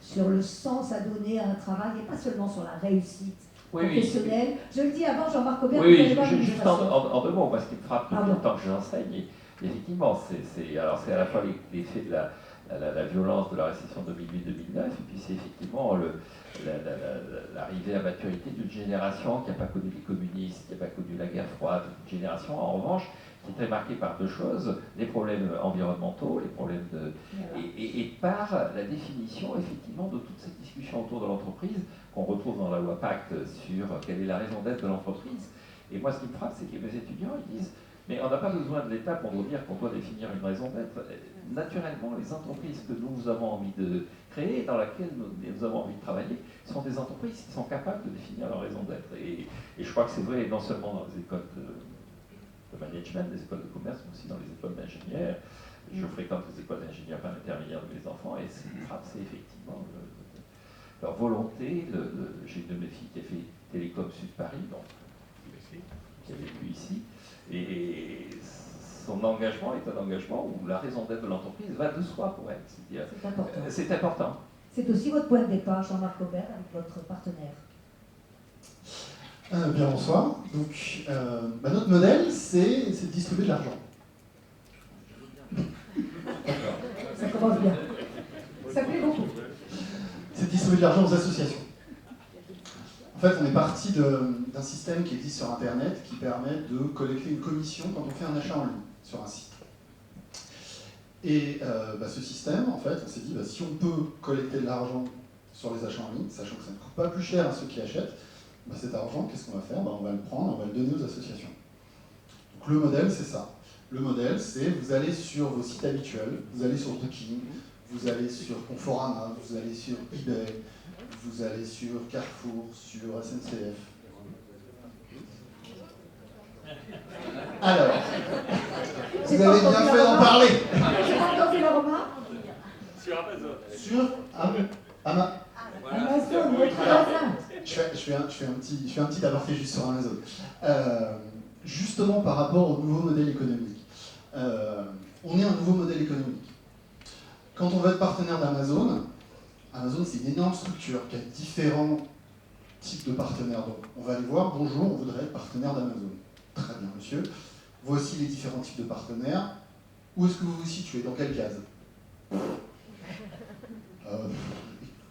sur le sens à donner à un travail, et pas seulement sur la réussite professionnelle. Oui. Je le dis avant, Jean-Marc Aubert, oui, juste en deux mots, parce qu'il me frappe depuis le temps que j'enseigne. Effectivement, c'est à la fois l'effet de la violence de la récession 2008-2009, et puis c'est effectivement l'arrivée à maturité d'une génération qui n'a pas connu les communistes, qui n'a pas connu la guerre froide, une génération en revanche qui est très marquée par deux choses, les problèmes environnementaux, les problèmes et par la définition effectivement de toute cette discussion autour de l'entreprise qu'on retrouve dans la loi Pacte sur quelle est la raison d'être de l'entreprise. Et moi ce qui me frappe, c'est que mes étudiants ils disent mais on n'a pas besoin de l'État pour nous dire qu'on doit définir une raison d'être. Naturellement, les entreprises que nous avons envie de créer, dans lesquelles nous avons envie de travailler, sont des entreprises qui sont capables de définir leur raison d'être. Et je crois que c'est vrai non seulement dans les écoles de management, les écoles de commerce, mais aussi dans les écoles d'ingénieurs. Je fréquente les écoles d'ingénieurs par l'intermédiaire de mes enfants, et ce qui me frappe, c'est effectivement leur volonté. J'ai une de mes filles qui a fait Télécom Sud Paris, donc, qui a vécu ici. Et son engagement est un engagement où la raison d'être de l'entreprise va de soi pour elle. C'est important. C'est important. C'est aussi votre point de départ, Jean-Marc Aubert, avec votre partenaire. Bien, bonsoir. Donc, notre modèle, c'est de distribuer de l'argent. Ça commence bien. Ça plaît beaucoup. C'est de distribuer de l'argent aux associations. En fait, on est parti d'un système qui existe sur Internet qui permet de collecter une commission quand on fait un achat en ligne sur un site. Et ce système, en fait, on s'est dit, si on peut collecter de l'argent sur les achats en ligne, sachant que ça ne coûte pas plus cher à ceux qui achètent, cet argent, qu'est-ce qu'on va faire? On va le prendre, on va le donner aux associations. Donc le modèle, c'est ça. Le modèle, c'est vous allez sur vos sites habituels, vous allez sur Booking, vous allez sur Conforama, vous allez sur eBay, vous allez sur Carrefour, sur SNCF. Alors, vous avez bien fait d'en parler. J'ai pas entendu la remarque. Sur Amazon. Sur Amazon, votre voisin. je fais un petit aparté juste sur Amazon. Justement par rapport au nouveau modèle économique. On est un nouveau modèle économique. Quand on veut être partenaire d'Amazon, Amazon, c'est une énorme structure qui a différents types de partenaires. Donc, on va aller voir, bonjour, on voudrait être partenaire d'Amazon. Très bien, monsieur. Voici les différents types de partenaires. Où est-ce que vous vous situez? Dans quelle case?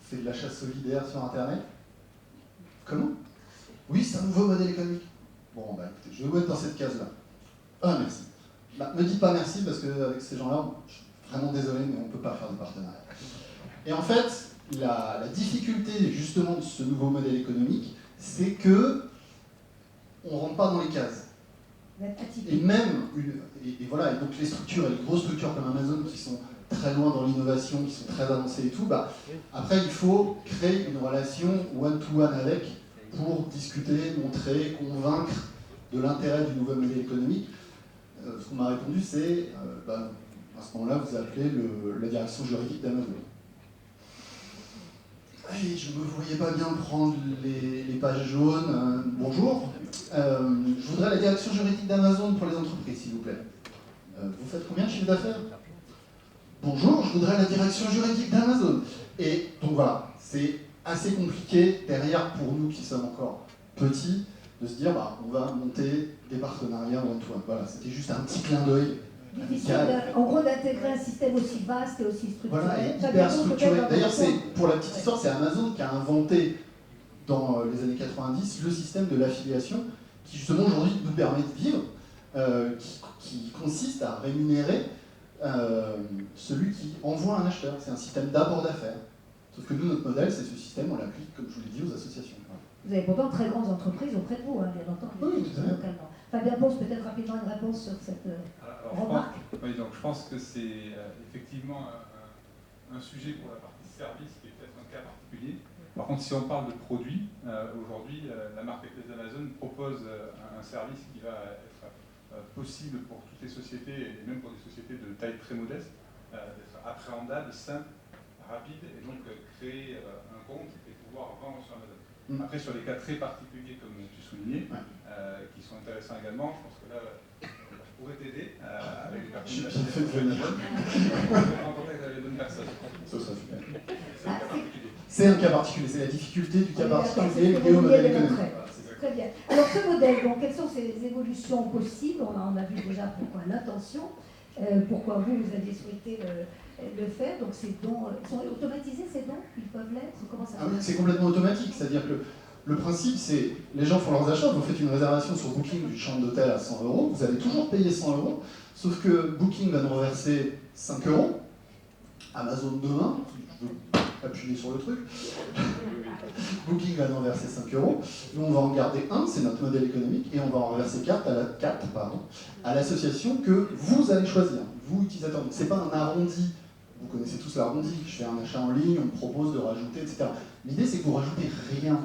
C'est de l'achat solidaire sur Internet? Comment? Oui, c'est un nouveau modèle économique. Bon, bah écoutez, je vais vous mettre dans cette case-là. Ah, merci. Bah, me dites pas merci parce qu'avec ces gens-là, je suis vraiment désolé, mais on ne peut pas faire de partenariat. Et en fait, la difficulté justement de ce nouveau modèle économique, c'est que on ne rentre pas dans les cases. Et même, et voilà, et donc les structures, et les grosses structures comme Amazon qui sont très loin dans l'innovation, qui sont très avancées et tout, bah, après il faut créer une relation one-to-one avec pour discuter, montrer, convaincre de l'intérêt du nouveau modèle économique. Ce qu'on m'a répondu, c'est, à ce moment-là, vous appelez la direction juridique d'Amazon. Et je ne me voyais pas bien prendre les pages jaunes. Bonjour, je voudrais la direction juridique d'Amazon pour les entreprises, s'il vous plaît. Vous faites combien de chiffre d'affaires? Bonjour, je voudrais la direction juridique d'Amazon. Et donc voilà, c'est assez compliqué derrière pour nous qui sommes encore petits de se dire on va monter des partenariats one-to-one. Voilà, c'était juste un petit clin d'œil. Difficile, en gros, d'intégrer un système aussi vaste et aussi structuré. Voilà, et hyper structuré. D'ailleurs, pour la petite histoire, c'est Amazon qui a inventé dans les années 90 le système de l'affiliation qui justement aujourd'hui nous permet de vivre, qui consiste à rémunérer celui qui envoie un acheteur. C'est un système d'apport d'affaires. Sauf que nous, notre modèle, c'est ce système, on l'applique, comme je vous l'ai dit, aux associations. Vous avez pourtant de très grandes entreprises auprès de vous, bien entendu, localement. Fabien Pons, peut-être rapidement une réponse sur cette remarque. Oui, donc je pense que c'est effectivement un sujet pour la partie service qui est peut-être un cas particulier. Par contre, si on parle de produits, aujourd'hui, la marketplace Amazon propose un service qui va être possible pour toutes les sociétés, et même pour des sociétés de taille très modeste, d'être appréhendable, simple, rapide, et donc créer un compte et pouvoir vendre sur Amazon. Après, sur les cas très particuliers, comme tu soulignais, qui sont intéressants également, je pense que là, je pourrais t'aider avec les personnes en contact avec les bonnes personnes. Ça serait super. C'est un cas particulier, c'est la difficulté du cas particulier lié au modèle économique. Très bien. Alors ce modèle, donc, quelles sont ces évolutions possibles? On a vu déjà pourquoi l'intention, pourquoi vous aviez souhaité le faire. Donc ces dons, ils sont automatisés ces dons? Ils peuvent l'être? Comment ça oui, c'est complètement automatique, c'est-à-dire que le principe c'est, les gens font leurs achats, vous faites une réservation sur Booking d'une chambre d'hôtel à 100 €, vous allez toujours payer 100 €, sauf que Booking va nous reverser 5 €, Amazon demain, je veux appuyer sur le truc, Booking va nous reverser 5 €, nous on va en garder un, c'est notre modèle économique, et on va en reverser 4 à l'association que vous allez choisir, vous utilisateurs. Donc c'est pas un arrondi, vous connaissez tous l'arrondi, je fais un achat en ligne, on me propose de rajouter, etc. L'idée c'est que vous rajoutez rien,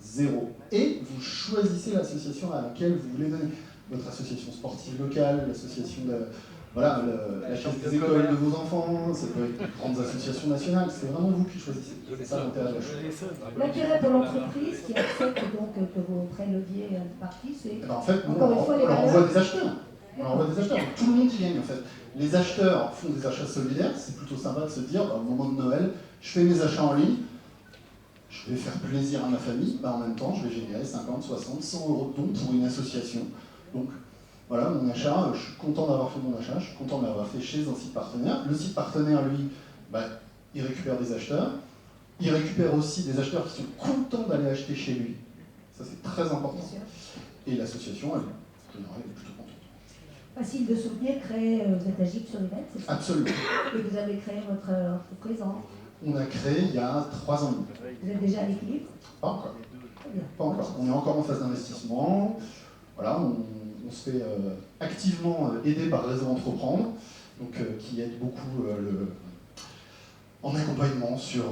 zéro, et vous choisissez l'association à laquelle vous voulez donner. Votre association sportive locale, l'association de... Voilà, la chasse des écoles de vos enfants, ça peut être de grandes associations nationales, c'est vraiment vous qui choisissez. C'est ça l'intérêt de la chose. L'intérêt pour l'entreprise qui accepte donc que vous préleviez une partie, c'est... En fait, on envoie des acheteurs. On envoie des acheteurs, donc tout le monde y gagne en fait. Les acheteurs font des achats solidaires, c'est plutôt sympa de se dire, au moment de Noël, je fais mes achats en ligne, je vais faire plaisir à ma famille, en même temps, je vais générer 50, 60, 100 € de dons pour une association. Donc, voilà, mon achat, je suis content d'avoir fait mon achat, je suis content de l'avoir fait chez un site partenaire. Le site partenaire, lui, il récupère des acheteurs. Il récupère aussi des acheteurs qui sont contents d'aller acheter chez lui. Ça, c'est très important. Et l'association, elle est plutôt contente. Facile de soutenir, créer, vous êtes agile sur les bêtes, c'est ça? Absolument. Et vous avez créé votre entreprise On a créé il y a 3 ans et demi. Vous êtes déjà à l'équilibre? Pas encore. Pas encore. On est encore en phase d'investissement. Voilà, on se fait activement aider par Réseau Entreprendre, donc, qui aide beaucoup en accompagnement sur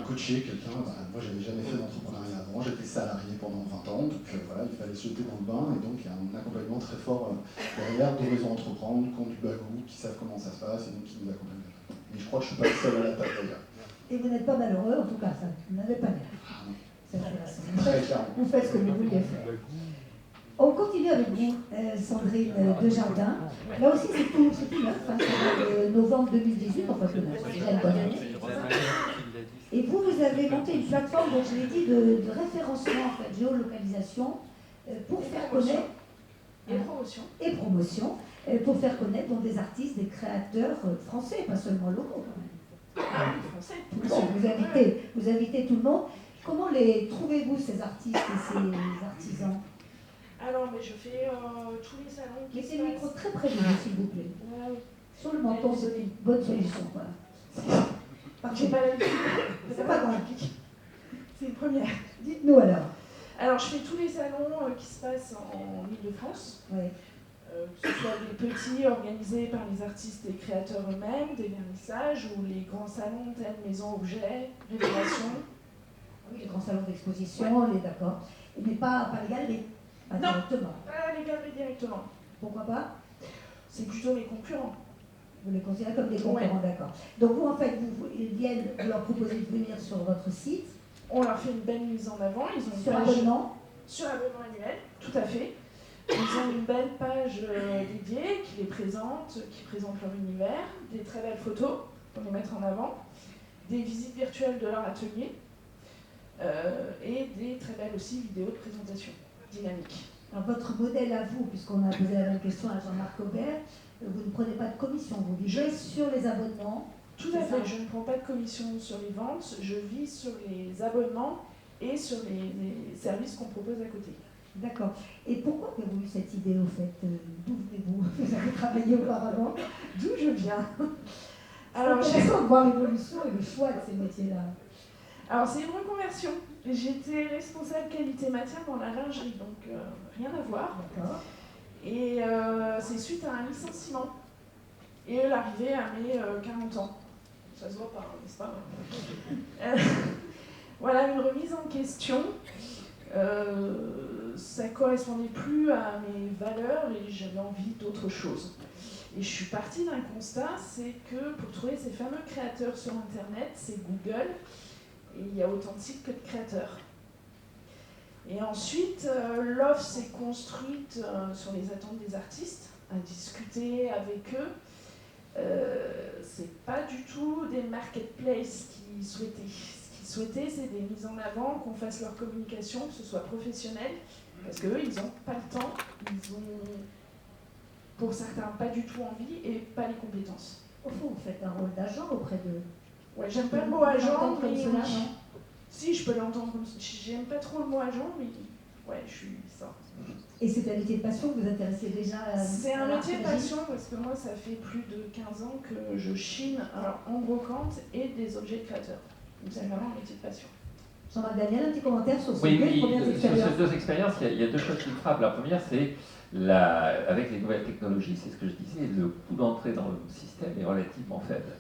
coacher quelqu'un. Moi, j'avais jamais fait d'entrepreneuriat avant, j'étais salarié pendant 20 ans, donc voilà, il fallait se jeter dans le bain, et donc il y a un accompagnement très fort derrière de Réseau Entreprendre, qui ont du bagou, qui savent comment ça se passe, et donc qui nous accompagnent. Mais je crois que je suis pas le seul à la table d'ailleurs. Et vous n'êtes pas malheureux, en tout cas, ça, vous n'avez pas l'air. C'est intéressant. Très clairement. Vous faites ce que vous vouliez faire. On continue avec vous, Sandrine Desjardins. Là aussi, c'est tout neuf, c'est novembre 2018, enfin tout neuf, c'est déjà une bonne année. Et vous, vous avez monté une plateforme, donc je l'ai dit, de référencement, en fait, géolocalisation, pour faire connaître. Et promotion. Et promotion, pour faire connaître donc, des artistes, des créateurs français, pas seulement locaux quand même. Ah oui, français. Vous invitez tout le monde. Comment les trouvez-vous, ces artistes et ces artisans? Alors, mais je fais tous les salons qui Mettez se le micro passent. très près de vous, s'il vous plaît. Ouais, Sur le menton, c'est une bonne solution. Voilà. j'ai pas l'habitude. C'est pas grave. C'est une première. Dites-nous alors. Alors, je fais tous les salons qui se passent en Ile-de-France. Ouais. Que ce soit des petits organisés par les artistes et créateurs eux-mêmes, des vernissages, ou les grands salons tels Maison Objet, Révélation. Oui, les grands salons d'exposition, les d'accord. Mais pas les galeries, pas Non. directement. Pas les galeries directement. Pourquoi pas? C'est plutôt les concurrents. Vous les considérez comme des concurrents, d'accord. Donc vous, en fait, ils viennent, vous leur proposez de venir sur votre site. On leur fait une belle mise en avant. Ils ont une Sur page abonnement. sur abonnement annuel, tout à fait. Ils ont une belle page dédiée qui les présente, qui présente leur univers, des très belles photos pour les mettre en avant, des visites virtuelles de leur atelier et des très belles aussi vidéos de présentation dynamiques. Alors votre modèle à vous, puisqu'on a posé la même question à Jean-Marc Aubert, vous ne prenez pas de commission, vous vivez sur les abonnements. Tout à fait, je ne prends pas de commission sur les ventes, je vis sur les abonnements et sur les services qu'on propose à côté. D'accord. Et pourquoi avez-vous eu cette idée au fait? D'où venez-vous? Vous avez travaillé auparavant? D'où je viens. Alors, c'est intéressant de voir l'évolution et le choix de ces métiers-là. Alors c'est une reconversion. J'étais responsable qualité matière dans la lingerie, donc rien à voir. D'accord. Et c'est suite à un licenciement et l'arrivée à mes 40 ans. Ça se voit pas, n'est-ce pas? Voilà, une remise en question. Ça correspondait plus à mes valeurs et j'avais envie d'autre chose. Et je suis partie d'un constat, c'est que pour trouver ces fameux créateurs sur Internet, c'est Google, et il y a autant de sites que de créateurs. Et ensuite, l'offre s'est construite sur les attentes des artistes, à discuter avec eux. C'est pas du tout des marketplaces qu'ils souhaitaient. Ce qu'ils souhaitaient, c'est des mises en avant, qu'on fasse leur communication, que ce soit professionnel, parce qu'eux, ils n'ont pas le temps, ils ont, pour certains, pas du tout envie et pas les compétences. Au fond, vous faites un rôle d'agent auprès d'eux. Ouais, j'aime pas le mot agent, mais comme cela, oui. non? Si, je peux l'entendre comme ça. J'aime pas trop le mot agent, mais ouais, je suis ça. Et c'est un métier de passion que vous intéressez déjà C'est à un métier de l'archéologie? passion parce que moi, ça fait plus de 15 ans que je chine en brocante et des objets de créateurs. Donc c'est vraiment un métier de passion. Jean-Marc Daniel, un petit commentaire sur ces Oui, deux oui, premières sur expériences. ces deux expériences, il y a deux choses qui me frappent. La première, c'est avec les nouvelles technologies, c'est ce que je disais, le coût d'entrée dans le système est relativement faible.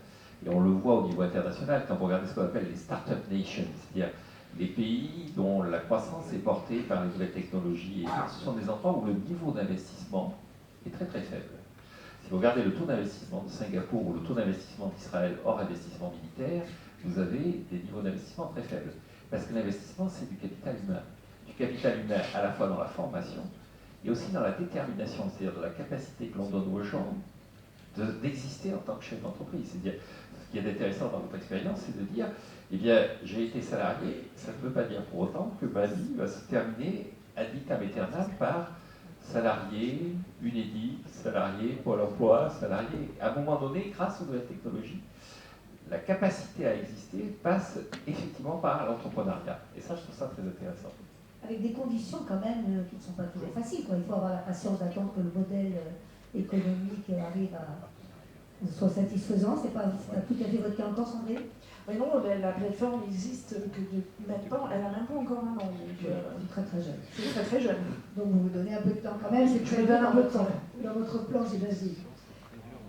Et on le voit au niveau international quand vous regardez ce qu'on appelle les Startup Nations, c'est-à-dire les pays dont la croissance est portée par les nouvelles technologies. Et ce sont des endroits où le niveau d'investissement est très très faible. Si vous regardez le taux d'investissement de Singapour ou le taux d'investissement d'Israël hors investissement militaire, vous avez des niveaux d'investissement très faibles. Parce que l'investissement, c'est du capital humain. Du capital humain à la fois dans la formation et aussi dans la détermination, c'est-à-dire dans la capacité que l'on donne aux gens d'exister en tant que chef d'entreprise. C'est-à-dire, ce qui est intéressant dans votre expérience, c'est de dire, eh bien, j'ai été salarié, ça ne veut pas dire pour autant que ma vie va se terminer ad vitam aeternam par salarié, Unédic, salarié, Pôle emploi, salarié. À un moment donné, grâce aux nouvelles technologies, la capacité à exister passe effectivement par l'entrepreneuriat. Et ça, je trouve ça très intéressant. Avec des conditions quand même qui ne sont pas toujours faciles, quoi. Il faut avoir la patience d'attendre que le modèle économique arrive à soit satisfaisant. C'est pas tout à fait votre cas encore, Sandrine? Mais non, la plateforme n'existe que même pas, elle n'a même pas encore un an. Donc, C'est très très jeune. c'est très très jeune. Donc vous vous donnez un peu de temps quand même, c'est Je très me bien donne un peu de temps. dans votre plan, j'imagine.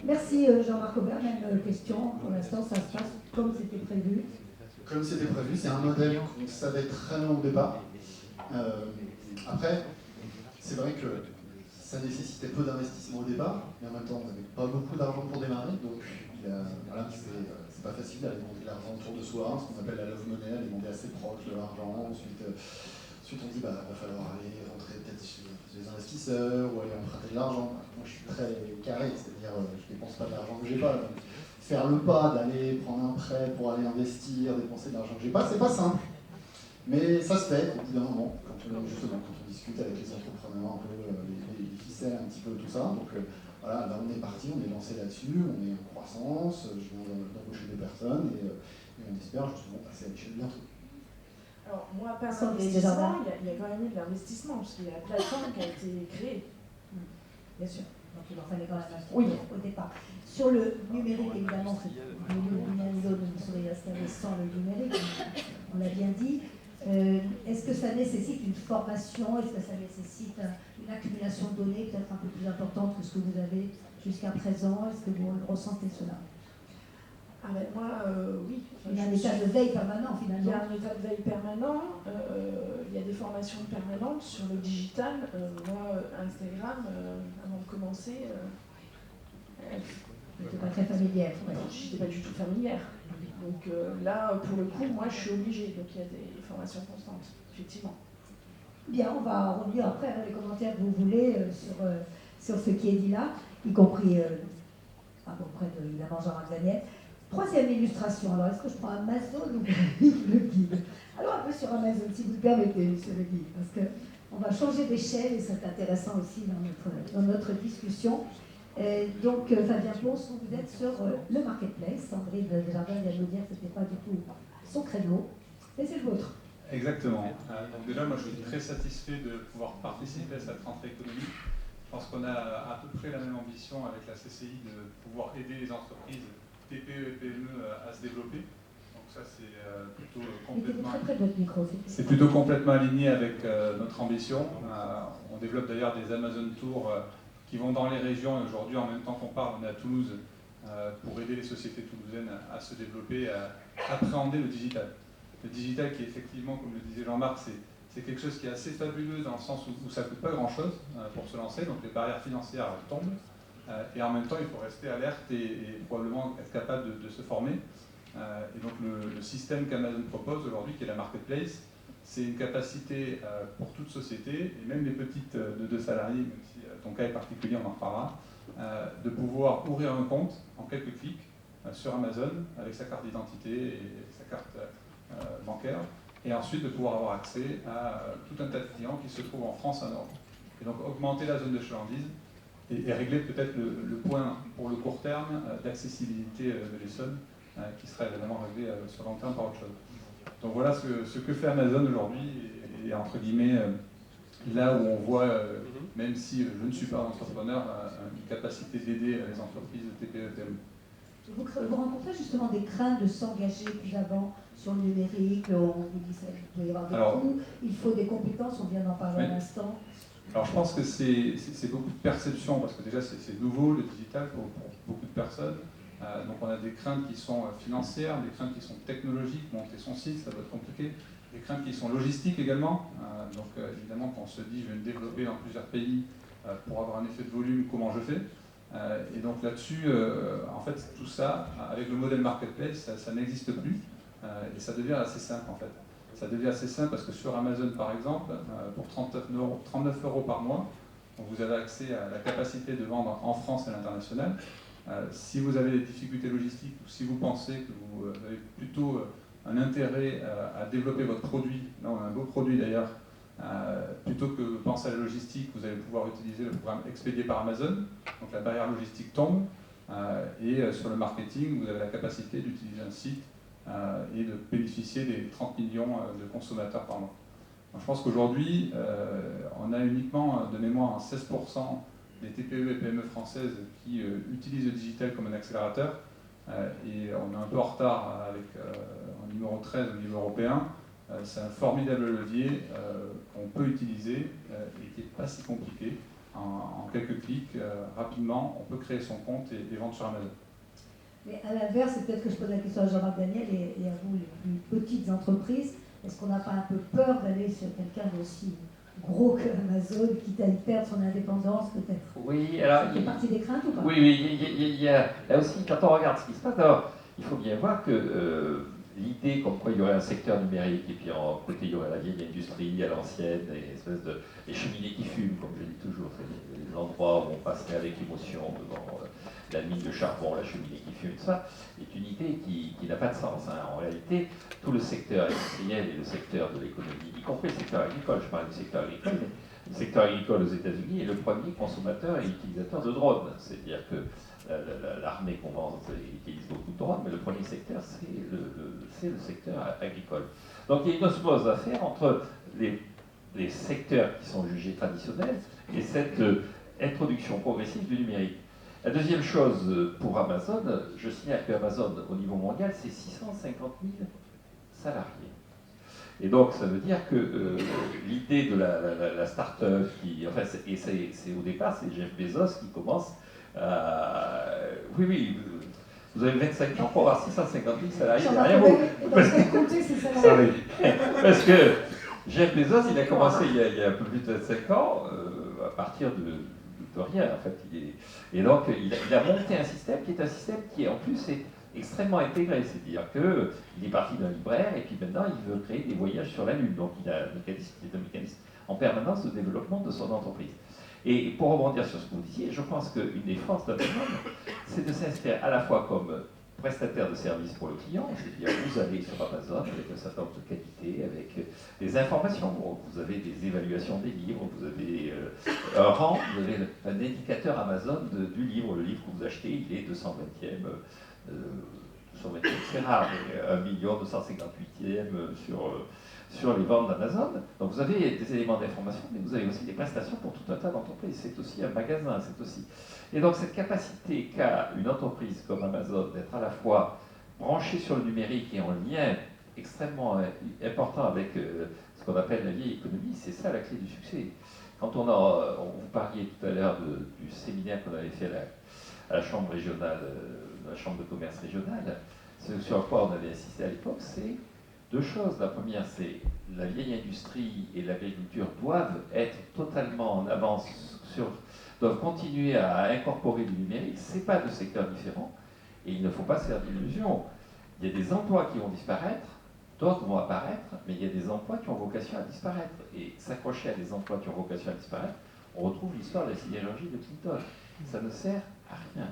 Merci Jean-Marc Aubert, même question. Pour l'instant, ça se passe comme c'était prévu. Comme c'était prévu, c'est un modèle qu'on savait très loin au départ. Après, c'est vrai que ça nécessitait peu d'investissement au départ, mais en même temps, on n'avait pas beaucoup d'argent pour démarrer, donc voilà, c'est pas facile d'aller demander de l'argent autour de soi, ce qu'on appelle la love money, aller demander à ses proches de l'argent, ensuite Ensuite, on dit, bah, va falloir aller rentrer peut-être chez les investisseurs ou aller emprunter de l'argent. Moi, je suis très carré, c'est-à-dire, je ne dépense pas de l'argent que je n'ai pas. Donc, faire le pas d'aller prendre un prêt pour aller investir, dépenser de l'argent que je n'ai pas, c'est pas simple. Mais ça se fait au bout d'un moment, quand on discute avec les entrepreneurs, un peu les ficelles, un petit peu tout ça. Donc voilà, là on est parti, on est lancé là-dessus, on est en croissance, je viens d'embaucher des personnes et on espère justement passer à l'échelle bientôt. Alors moi, pas d'investissement, il y a quand même eu de l'investissement, parce qu'il y a la plateforme qui a été créée. Bien sûr, donc il en fallait quand même au départ. Sur le numérique, évidemment, l'un et l'autre ne saurait installer sans le numérique, on l'a bien dit. Est-ce que ça nécessite une formation? Est-ce que ça nécessite une accumulation de données peut-être un peu plus importante que ce que vous avez jusqu'à présent? Est-ce que vous ressentez cela? Ah ben moi, oui. Il y a un état de veille permanent finalement. Il y a un état de veille permanent, il y a des formations permanentes sur le digital. Moi, Instagram, avant de commencer, Vous n'êtes pas très familière. Ouais. je n'étais pas du tout familière. Donc là, pour le coup, moi, je suis obligée. Donc il y a des formations constantes, effectivement. Bien, on va relire après les commentaires que vous voulez sur ce qui est dit là, y compris à peu près évidemment Jean-Marc Daniel. Troisième illustration. Alors, est-ce que je prends Amazon ou le guide? Alors, un peu sur Amazon, si vous le permettez, monsieur le guide, parce qu'on va changer d'échelle et c'est intéressant aussi dans notre discussion. Donc, Fabien Ponce, vous êtes sur le marketplace. Sandrine Desjardins vient de nous dire que ce n'était pas du tout son créneau, mais c'est le vôtre. Exactement. Donc déjà, moi, je suis très satisfait de pouvoir participer à cette rentrée économique. Je pense qu'on a à peu près la même ambition avec la CCI de pouvoir aider les entreprises TPE et PME à se développer. Donc ça, c'est plutôt complètement... C'est plutôt complètement aligné avec notre ambition. On développe d'ailleurs des Amazon Tours qui vont dans les régions. Et aujourd'hui, en même temps qu'on parle, on est à Toulouse pour aider les sociétés toulousaines à se développer, à appréhender le digital. Le digital qui, effectivement, comme le disait Jean-Marc, c'est quelque chose qui est assez fabuleux dans le sens où ça ne coûte pas grand-chose pour se lancer, donc les barrières financières tombent, et en même temps il faut rester alerte et probablement être capable de se former. Et donc le système qu'Amazon propose aujourd'hui, qui est la marketplace, c'est une capacité pour toute société, et même les petites de 2 salariés, même si ton cas est particulier, on en reparlera, de pouvoir ouvrir un compte en quelques clics sur Amazon avec sa carte d'identité et sa carte bancaire, et ensuite de pouvoir avoir accès à tout un tas de clients qui se trouvent en France et en Europe. Et donc augmenter la zone de chalandise et régler peut-être le point pour le court terme d'accessibilité de l'Essonne qui serait évidemment réglé sur long terme par autre chose. Donc voilà ce que fait Amazon aujourd'hui et entre guillemets là où on voit, même si je ne suis pas un entrepreneur, une capacité d'aider les entreprises TPE et PME. Vous rencontrez justement des craintes de s'engager plus avant sur le numérique, on vous dit ça, il peut y avoir des coûts, il faut des compétences, on vient d'en parler à l'instant. Alors je pense que c'est beaucoup de perception, parce que déjà c'est nouveau le digital pour beaucoup de personnes. Donc on a des craintes qui sont financières, des craintes qui sont technologiques, monter son site, ça doit être compliqué, des craintes qui sont logistiques également. Donc évidemment quand on se dit je vais me développer dans plusieurs pays pour avoir un effet de volume, comment je fais? Et donc là-dessus, en fait, tout ça, avec le modèle marketplace, ça n'existe plus et ça devient assez simple en fait. Ça devient assez simple parce que sur Amazon par exemple, pour 39 € par mois, vous avez accès à la capacité de vendre en France et à l'international. Si vous avez des difficultés logistiques ou si vous pensez que vous avez plutôt un intérêt à développer votre produit, là on a un beau produit d'ailleurs, plutôt que penser à la logistique, vous allez pouvoir utiliser le programme expédié par Amazon, donc la barrière logistique tombe, et sur le marketing, vous avez la capacité d'utiliser un site et de bénéficier des 30 millions de consommateurs par mois. Donc, je pense qu'aujourd'hui, on a uniquement de mémoire 16% des TPE et PME françaises qui utilisent le digital comme un accélérateur, et on est un peu en retard avec en numéro 13 au niveau européen. C'est un formidable levier qu'on peut utiliser et qui n'est pas si compliqué. En quelques clics, rapidement, on peut créer son compte et vendre sur Amazon. Mais à l'inverse, c'est peut-être que je pose la question à Jean-Marc Daniel et à vous, les plus petites entreprises. Est-ce qu'on n'a pas un peu peur d'aller sur quelqu'un d'aussi gros que Amazon, quitte à y perdre son indépendance peut-être? Oui, alors... Ça fait partie des craintes ou pas? Oui, il y a là aussi, quand on regarde ce qui se passe, alors, il faut bien voir que l'idée comme quoi il y aurait un secteur numérique, et puis en côté il y aurait la vieille industrie à l'ancienne, les cheminées qui fument, comme je dis toujours, c'est les endroits où on passerait avec émotion devant la mine de charbon, la cheminée qui fume, tout ça, est une idée qui n'a pas de sens. Hein. En réalité, tout le secteur industriel et le secteur de l'économie, y compris le secteur agricole, je parle du secteur agricole, le secteur agricole aux États-Unis est le premier consommateur et utilisateur de drones. C'est-à-dire que l'armée utilise beaucoup de drones, mais le premier secteur, c'est le secteur agricole. Donc il y a une osmose à faire entre les secteurs qui sont jugés traditionnels et cette introduction progressive du numérique. La deuxième chose pour Amazon, je signale qu'Amazon, au niveau mondial, c'est 650 000 salariés. Et donc, ça veut dire que l'idée de la start-up, enfin, c'est au départ, c'est Jeff Bezos qui commence à... Oui, vous avez 25 ans pour avoir 650 000 salariés derrière vous. Parce que Jeff Bezos, il a commencé il y a un peu plus de 25 ans, à partir de rien, en fait. Et donc, il a monté un système qui est un système qui, en plus, est extrêmement intégré. C'est-à-dire qu'il est parti d'un libraire et puis maintenant, il veut créer des voyages sur la Lune. Donc, il a un mécanisme en permanence de développement de son entreprise. Et pour rebondir sur ce que vous disiez, je pense qu'une des forces d'Amazon, c'est de s'inscrire à la fois comme prestataire de services pour le client, c'est-à-dire vous allez sur Amazon avec un certain nombre de qualités, avec des informations, vous avez des évaluations des livres, vous avez un rang, vous avez un indicateur Amazon du livre. Le livre que vous achetez, il est 220e, c'est rare, mais 1 258e sur les ventes d'Amazon. Donc vous avez des éléments d'information, mais vous avez aussi des prestations pour tout un tas d'entreprises. C'est aussi un magasin, c'est aussi... Et donc cette capacité qu'a une entreprise comme Amazon d'être à la fois branchée sur le numérique et en lien extrêmement important avec ce qu'on appelle la vieille économie, c'est ça la clé du succès. Quand vous parliez tout à l'heure du séminaire qu'on avait fait à la chambre régionale, la chambre de commerce régionale, ce sur quoi on avait insisté à l'époque, c'est deux choses. La première, c'est la vieille industrie et l'agriculture doivent être totalement en avance doivent continuer à incorporer du numérique. Ce n'est pas deux secteurs différents et il ne faut pas se faire d'illusions. Il y a des emplois qui vont disparaître, d'autres vont apparaître, mais il y a des emplois qui ont vocation à disparaître. Et s'accrocher à des emplois qui ont vocation à disparaître, on retrouve l'histoire de la sidérurgie de Clinton. Ça ne sert à rien.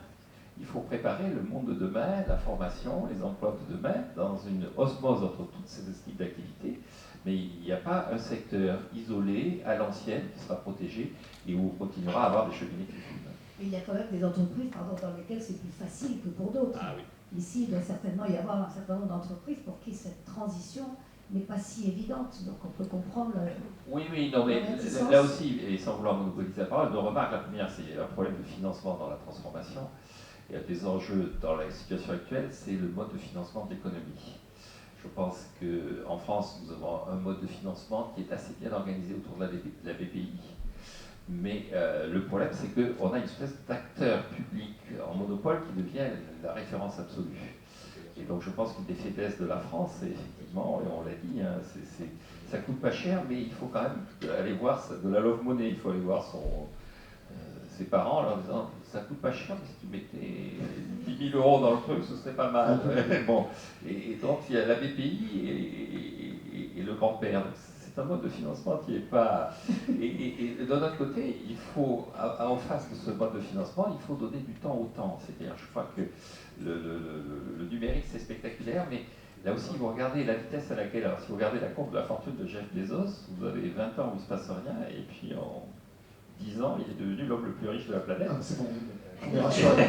Il faut préparer le monde de demain, la formation, les emplois de demain, dans une osmose entre toutes ces types d'activités. Mais il n'y a pas un secteur isolé, à l'ancienne, qui sera protégé et où on continuera à avoir des cheminées qui fument. Mais il y a quand même des entreprises dans lesquelles c'est plus facile que pour d'autres. Ah oui. Ici, il doit certainement y avoir un certain nombre d'entreprises pour qui cette transition n'est pas si évidente. Donc on peut comprendre... Oui, non, mais là aussi, et sans vouloir monopoliser la parole, deux remarques. La première, c'est un problème de financement dans la transformation. Et un des enjeux dans la situation actuelle, c'est le mode de financement de l'économie. Je pense qu'en France, nous avons un mode de financement qui est assez bien organisé autour de la BPI. Mais le problème, c'est qu'on a une espèce d'acteur public en monopole qui devient la référence absolue. Et donc je pense qu'une des faiblesses de la France, c'est effectivement, et on l'a dit, hein, ça coûte pas cher, mais il faut quand même aller voir de la love money, il faut aller voir ses parents en leur disant ça coûte pas cher, mais si tu mettais 10 000 € dans le truc, ce serait pas mal. Bon. Et donc il y a la BPI et le grand-père. C'est un mode de financement qui n'est pas... Et d'un autre côté, il faut, en face de ce mode de financement, il faut donner du temps au temps. C'est-à-dire, je crois que le numérique, c'est spectaculaire, mais là aussi, vous regardez la vitesse à laquelle... Alors, si vous regardez la courbe de la fortune de Jeff Bezos, vous avez 20 ans où il ne se passe rien, et puis en 10 ans, il est devenu l'homme le plus riche de la planète. Ah, c'est bon, on est rassuré.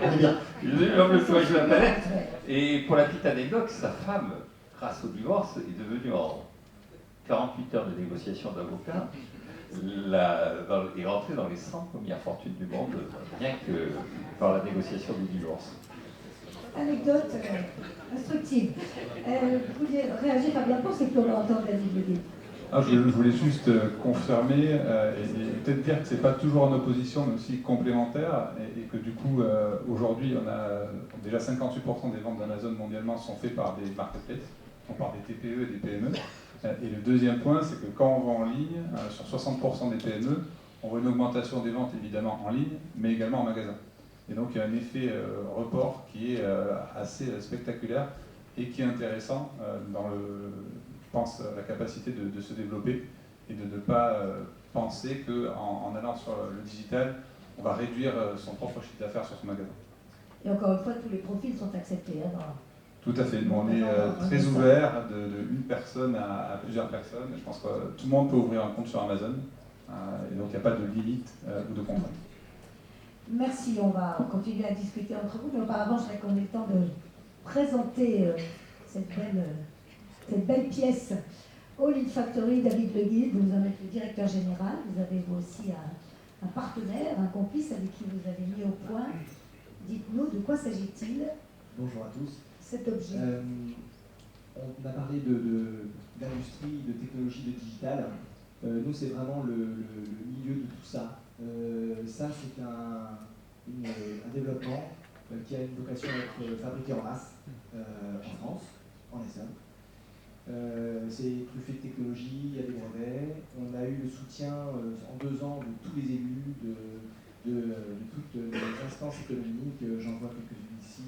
On est bien. Il est devenu l'homme le plus riche de la planète. Et pour la petite anecdote, sa femme, grâce au divorce, est devenue en 48 heures de négociation d'avocat, est rentré dans les 100 premières fortunes du monde, rien que par la négociation du divorce. Anecdote instructive. Vous vouliez réagir, Fabien Pons, et puis on entend David le dire. Je voulais juste confirmer et peut-être dire que ce n'est pas toujours en opposition, mais aussi complémentaire, et que du coup, aujourd'hui, on a déjà 58% des ventes d'Amazon mondialement sont faites par des marketplaces, donc par des TPE et des PME. Et le deuxième point, c'est que quand on vend en ligne, sur 60% des PME, on voit une augmentation des ventes évidemment en ligne, mais également en magasin. Et donc il y a un effet report qui est assez spectaculaire. et qui est intéressant je pense, la capacité de se développer et de ne pas penser qu'en allant sur le digital, on va réduire son propre chiffre d'affaires sur son magasin. Et encore une fois, tous les profils sont acceptés. Hein, Tout à fait. On est très ouvert de une personne à plusieurs personnes. Je pense que tout le monde peut ouvrir un compte sur Amazon. Et donc, il n'y a pas de limite ou de contrainte. Merci, on va continuer à discuter entre vous, mais auparavant, je voudrais qu'on ait le temps de présenter cette belle pièce. All in Factory, David Le Guide, vous en êtes le directeur général, vous avez vous aussi un partenaire, un complice avec qui vous avez mis au point. Dites-nous, de quoi s'agit-il? Bonjour à tous. Cet objet. On a parlé d'industrie, de technologie, de digital. Nous, c'est vraiment le milieu de tout ça. Ça, c'est un développement qui a une vocation à être fabriqué en masse en France, en Essonne. C'est truffé de technologie, il y a des brevets. On a eu le soutien en 2 ans de tous les élus, de toutes les instances économiques. J'en vois quelques-unes ici,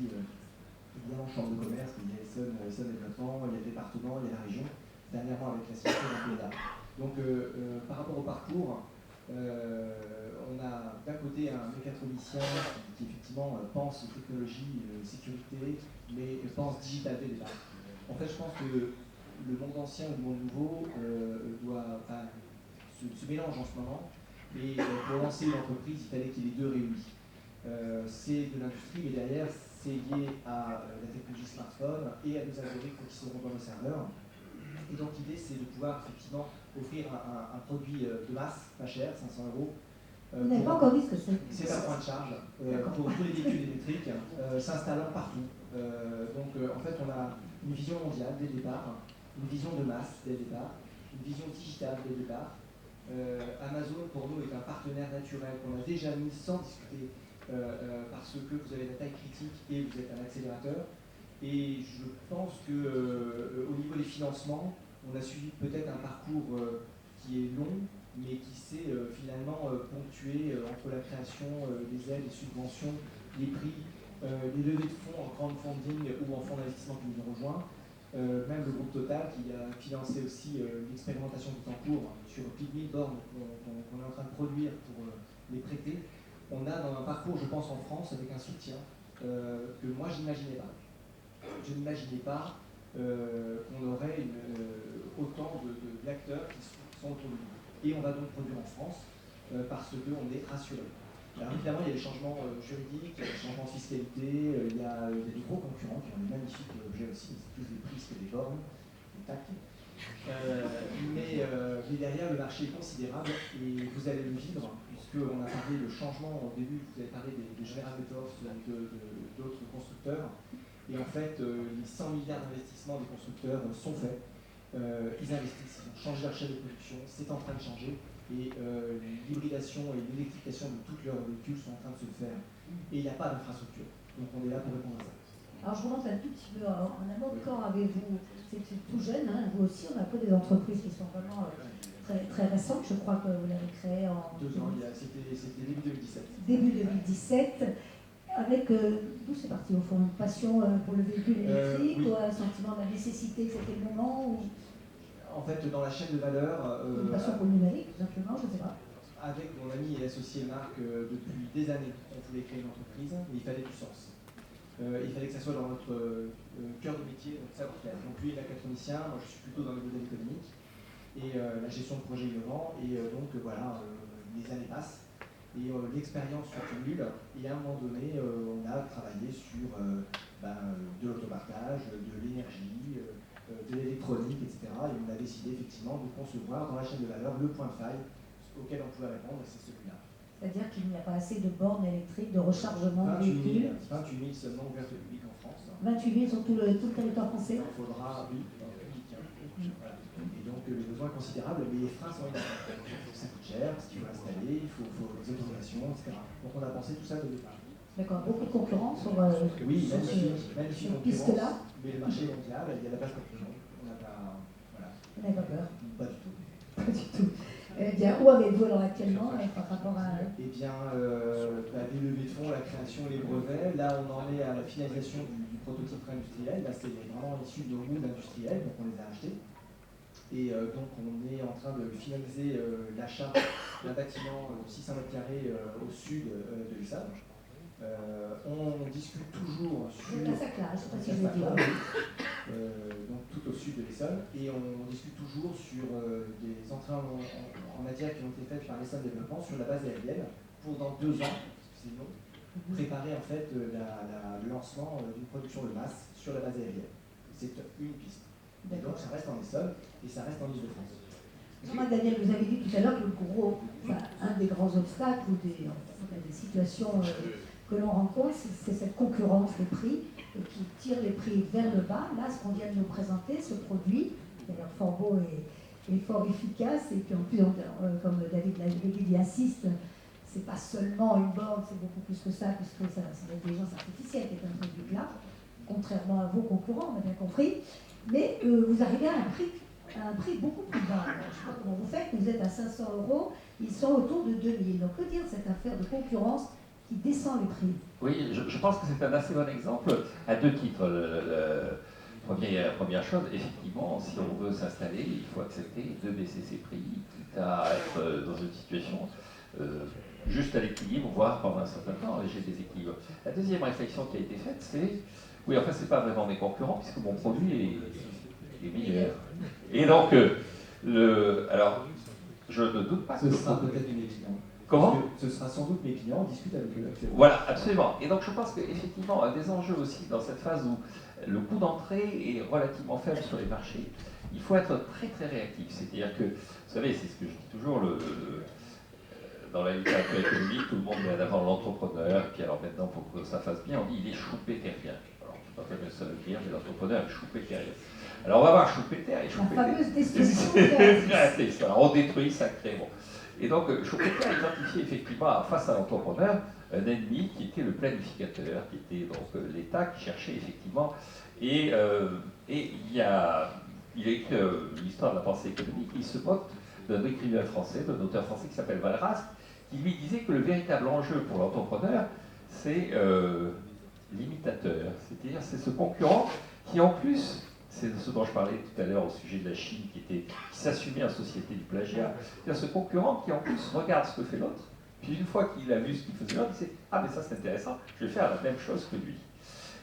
évidemment, Chambre de commerce, il y a Essonne Développement, il y a le département, il y a la région, dernièrement avec l'association d'Ampléda. Donc, par rapport au parcours, on a d'un côté un mécatronicien qui effectivement pense technologie, sécurité, mais pense digital dès le départ. En fait, je pense que le monde ancien ou le monde nouveau se mélange en ce moment, et pour lancer une entreprise, il fallait qu'il y ait les deux réunis. C'est de l'industrie, mais derrière, c'est lié à la technologie smartphone et à nos algorithmes qui seront dans nos serveurs. Et donc l'idée, c'est de pouvoir effectivement offrir un produit de masse, pas cher, 500 €. Vous n'avez pas encore dit ce que c'est. C'est un point de charge pour tous les véhicules électriques s'installant partout. Donc en fait, on a une vision mondiale dès le départ, une vision de masse dès le départ, une vision digitale dès le départ. Amazon, pour nous, est un partenaire naturel qu'on a déjà mis sans discuter parce que vous avez la taille critique et vous êtes un accélérateur. Et je pense qu'au niveau des financements, on a suivi peut-être un parcours qui est long, mais qui s'est finalement ponctué entre la création des aides, des subventions, les prix, les levées de fonds en crowdfunding ou en fonds d'investissement qui nous ont rejoints. Même le groupe Total qui a financé aussi l'expérimentation qui est en cours sur plus de 1000 bornes qu'on est en train de produire pour les prêter. On a dans un parcours, je pense, en France, avec un soutien que moi je n'imaginais pas. Je n'imaginais pas qu'on aurait autant d'acteurs qui sont autour de nous. Et on va donc produire en France parce qu'on est rassuré. Alors évidemment, il y a des changements juridiques, il y a des changements de fiscalité, il y a des gros concurrents qui ont des magnifiques objets aussi, c'est plus des prises que des bornes, des tacs. Mais derrière, le marché est considérable et vous allez le vivre, puisqu'on a parlé de changement au début, vous avez parlé de General Motors, d'autres constructeurs. Et en fait, les 100 milliards d'investissements des constructeurs sont faits. Ils investissent, ils ont changé leur chaîne de production, c'est en train de changer. Et l'hybridation et l'électrification de tous leurs véhicules sont en train de se faire. Et il n'y a pas d'infrastructure. Donc on est là pour répondre à ça. Alors je remonte un tout petit peu en amont. Quand avez-vous, c'est tout jeune, hein, vous aussi, on a peu des entreprises qui sont vraiment très, très récentes. Je crois que vous l'avez créé en 2 ans, c'était début 2017. Début 2017. Avec, d'où c'est parti au fond, une passion pour le véhicule électrique oui. ou un sentiment de la nécessité que c'était le moment ou En fait, dans la chaîne de valeur... une passion pour le numérique, tout simplement, je ne sais pas. Avec mon ami et associé Marc, depuis des années, on voulait créer une entreprise, mais il fallait du sens. Il fallait que ça soit dans notre cœur de métier, notre savoir-faire. Donc lui, il est mécatronicien, moi je suis plutôt dans le modèle économique et la gestion de projets innovants. Et donc voilà, les années passent. Et l'expérience se cumule, et à un moment donné, on a travaillé sur de l'autopartage, de l'énergie, de l'électronique, etc. Et on a décidé effectivement de concevoir dans la chaîne de valeur le point de faille auquel on pouvait répondre, et c'est celui-là. C'est-à-dire qu'il n'y a pas assez de bornes électriques, de rechargement de 28 véhicules. 000 seulement ouvertes au public en France. 28 000 sur tout le territoire français. Il faudra, oui, dans le public. Voilà. Et donc les besoins considérables, mais les freins sont énormes. Ça coûte cher, parce qu'il faut installer, il faut les autorisations, etc. Donc on a pensé tout ça de départ. D'accord, beaucoup de concurrence sur, Oui, sur magnifique cette piste-là. Mais le marché est mondial, il y a la base concurrence. On n'a pas, voilà, Vous n'avez pas peur? pas du tout. Pas du tout. Eh bien, où en êtes-vous alors actuellement par rapport à... Eh bien, des levées de fonds, la création et les brevets. Là, on en est à la finalisation du prototype industriel. Là, c'est vraiment issu de nos goûts industriels, donc on les a achetés. Et donc, on est en train de finaliser l'achat d'un bâtiment de 600 m² au sud de l'USAD. On discute toujours sur... C'est à Saclay, je ne sais pas si je l'ai dit. Donc tout au sud de l'Essonne, et on discute toujours sur des entrées en matière qui ont été faites par l'Essonne Développement sur la base aérienne pour dans 2 ans, parce que c'est long, préparer en fait le lancement d'une production de masse sur la base aérienne. C'est une piste. Et donc ça reste en Essonne et ça reste en Île-de-France. Jean-Marc Daniel, vous avez dit tout à l'heure que un des grands obstacles ou des situations que l'on rencontre, c'est cette concurrence des prix qui tire les prix vers le bas. Là, ce qu'on vient de nous présenter, ce produit, qui a l'air fort beau et fort efficace, et puis en plus, comme David Laguille y insiste, c'est pas seulement une borne, c'est beaucoup plus que ça, puisque c'est l'intelligence artificielle qui est un produit là, contrairement à vos concurrents, on a bien compris. Mais vous arrivez à un prix beaucoup plus bas. Alors, je ne sais pas comment vous faites, vous êtes à 500 €, ils sont autour de 2000. Donc, que dire de cette affaire de concurrence qui descend les prix? Oui, je pense que c'est un assez bon exemple à 2 titres. Première chose, effectivement, si on veut s'installer, il faut accepter de baisser ses prix, quitte à être dans une situation juste à l'équilibre, voire pendant un certain temps un léger déséquilibre. La deuxième réflexion qui a été faite, c'est, oui, en fait, c'est pas vraiment mes concurrents, puisque mon produit est meilleur. Et donc, alors, je ne doute pas que... Ce sera peut-être mes clients. Comment? Ce sera sans doute mes clients, on discute avec eux actuellement. Voilà, absolument. Et donc je pense qu'effectivement, un des enjeux aussi dans cette phase où le coût d'entrée est relativement faible sur les marchés, il faut être très très réactif. C'est-à-dire que, vous savez, c'est ce que je dis toujours, dans la littérature économique, tout le monde met en avant l'entrepreneur, et puis alors maintenant, pour que ça fasse bien, on dit il est choupé-terrien. Alors, je ne sais pas très bien ça veut dire, mais l'entrepreneur est choupé-terrien. Alors on va voir choupé-terre et choupé-terre. La fameuse destruction. Alors on détruit, ça crée. Bon. Et donc, Schumpeter a identifié effectivement, face à l'entrepreneur, un ennemi qui était le planificateur, qui était donc l'État qui cherchait effectivement. Et il a écrit l'histoire de la pensée économique. Il se moque d'un écrivain français, d'un auteur français qui s'appelle Walras, qui lui disait que le véritable enjeu pour l'entrepreneur, c'est l'imitateur. C'est-à-dire, c'est ce concurrent qui, en plus, c'est ce dont je parlais tout à l'heure au sujet de la Chine, qui s'assumait en société du plagiat. Il y a ce concurrent qui en plus regarde ce que fait l'autre, puis une fois qu'il a vu ce qu'il faisait l'autre, il dit « Ah mais ça c'est intéressant, je vais faire la même chose que lui ».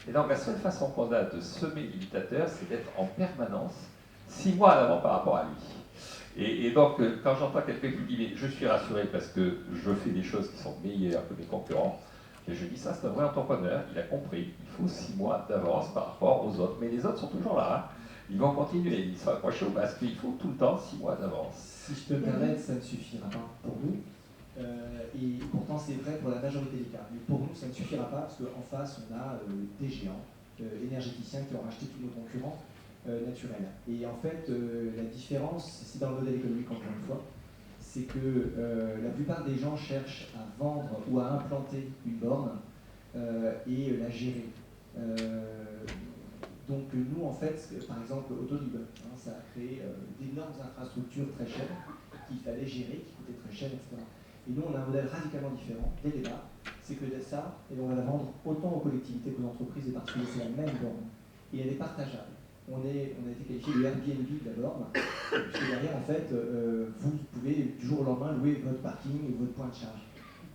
Et donc la seule façon qu'on a de semer l'imitateur, c'est d'être en permanence 6 mois en avant par rapport à lui. Et donc quand j'entends quelqu'un qui dit « Mais je suis rassuré parce que je fais des choses qui sont meilleures que mes concurrents », et je dis ça, c'est un vrai entrepreneur, il a compris, il faut 6 mois d'avance par rapport aux autres. Mais les autres sont toujours là, hein. Ils vont continuer, ils sont accrochés au masque, il faut tout le temps 6 mois d'avance. Si je peux me permettre, ça ne suffira pas pour nous. Et pourtant, c'est vrai pour la majorité des cas. Mais pour nous, ça ne suffira pas parce qu'en face, on a des géants énergéticiens qui ont racheté tous nos concurrents naturels. Et en fait, la différence, c'est dans le modèle économique, encore une fois, c'est que la plupart des gens cherchent à vendre ou à implanter une borne et la gérer. Donc nous, en fait, par exemple, Autolib, ça a créé d'énormes infrastructures très chères qu'il fallait gérer, qui coûtaient très cher, etc. Et nous, on a un modèle radicalement différent dès le départ, c'est que ça, et on va la vendre autant aux collectivités qu'aux entreprises, parce que c'est la même borne, et elle est partageable. On a été qualifié de Airbnb de la borne, puisque derrière, en fait, vous pouvez du jour au lendemain louer votre parking et votre point de charge.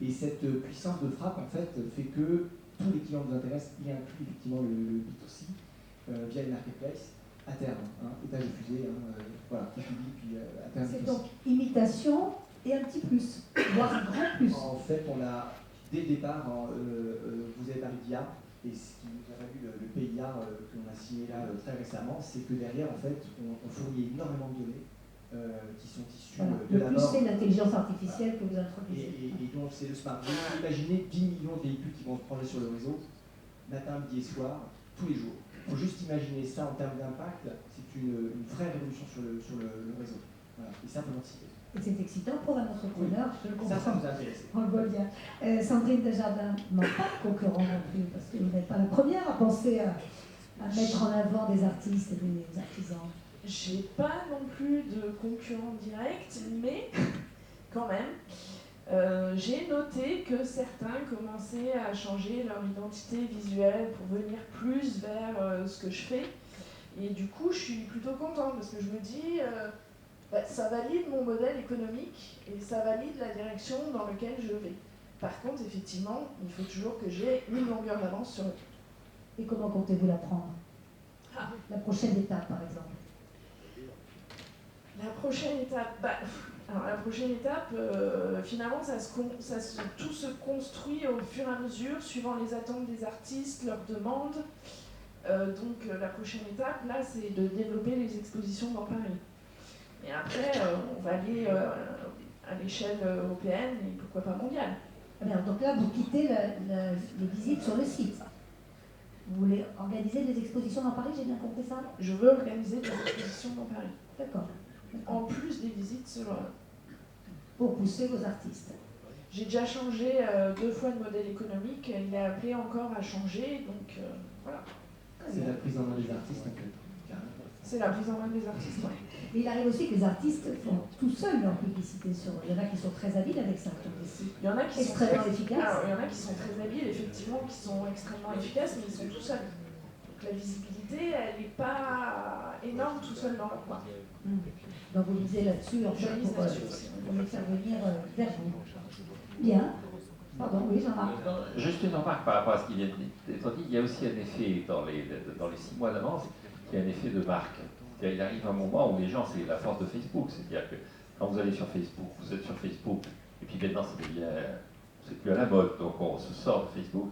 Et cette puissance de frappe, en fait, fait que tous les clients nous intéressent, y inclut effectivement le B2C, via les marketplaces, à terme, étage de fusée, voilà, puis à terme. C'est donc imitation et un petit plus, voire un grand plus. En fait, on a, dès le départ, vous avez parlé d'IA, et ce qui nous a valu le PIA que l'on a signé là très récemment, c'est que derrière, en fait, on fournit énormément de données qui sont issues de la norme. Le plus, c'est norme. l'intelligence artificielle que vous introduisez. Et donc, c'est le smart. Vous imaginez 10 millions de véhicules qui vont se projeter sur le réseau, matin, midi et soir, tous les jours. Il faut juste imaginer ça en termes d'impact, c'est une vraie révolution sur le réseau. Voilà. Et ça, peut l'anticiper. Et c'est excitant pour un entrepreneur, je le comprends. Ça vous intéresse. On le voit bien. Sandrine Desjardins, non pas de concurrent non plus, parce que vous n'êtes pas la première à penser à mettre en avant des artistes et des artisans. J'ai pas non plus de concurrent direct, mais quand même. J'ai noté que certains commençaient à changer leur identité visuelle pour venir plus vers ce que je fais. Et du coup, je suis plutôt contente parce que je me dis, ça valide mon modèle économique et ça valide la direction dans laquelle je vais. Par contre, effectivement, il faut toujours que j'ai une longueur d'avance sur eux. Et comment comptez-vous la prendre? La prochaine étape, par exemple. La prochaine étape, alors la prochaine étape, finalement, tout se construit au fur et à mesure, suivant les attentes des artistes, leurs demandes. Donc la prochaine étape, là, c'est de développer les expositions dans Paris. Et après, on va aller à l'échelle européenne et pourquoi pas mondiale. Alors, donc là, vous quittez les visites sur le site. Vous voulez organiser des expositions dans Paris, j'ai bien compris ça? Je veux organiser des expositions dans Paris. D'accord. En plus des visites sur... Pour pousser vos artistes. J'ai déjà changé 2 fois de modèle économique, il est appelé encore à changer, donc voilà. C'est la prise en main des artistes, en fait. C'est la prise en main des artistes, oui. Et il arrive aussi que les artistes font tout seuls leur publicité. Il y en a qui sont très habiles avec ça, il y en a qui sont extrêmement efficaces. Alors, il y en a qui sont très habiles, effectivement, qui sont extrêmement efficaces, mais ils sont tout seuls. Donc la visibilité, elle n'est pas énorme tout seul dans leur coin. Donc vous lisez là-dessus, en Je fait, lis pour là-dessus aussi. les faire venir vers vous. Bien. Pardon, oui, Jean-Marc. Juste une remarque par rapport à ce qui vient d'être dit. Il y a aussi un effet dans les 6 mois d'avance, qui est un effet de marque. Il arrive un moment où les gens, c'est la force de Facebook. C'est-à-dire que quand vous allez sur Facebook, vous êtes sur Facebook, et puis maintenant c'est plus à la mode, donc on se sort de Facebook.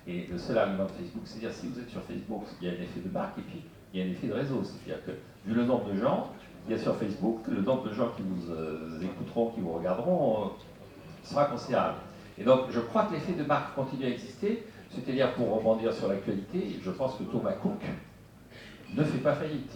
Et le seul argument de Facebook, c'est-à-dire si vous êtes sur Facebook, il y a un effet de marque, et puis il y a un effet de réseau. C'est-à-dire que vu le nombre de gens qu'il y a sur Facebook, le nombre de gens qui vous écouteront, qui vous regarderont, sera considérable. Et donc, je crois que l'effet de marque continue à exister, c'est-à-dire, pour rebondir sur l'actualité, je pense que Thomas Cook ne fait pas faillite.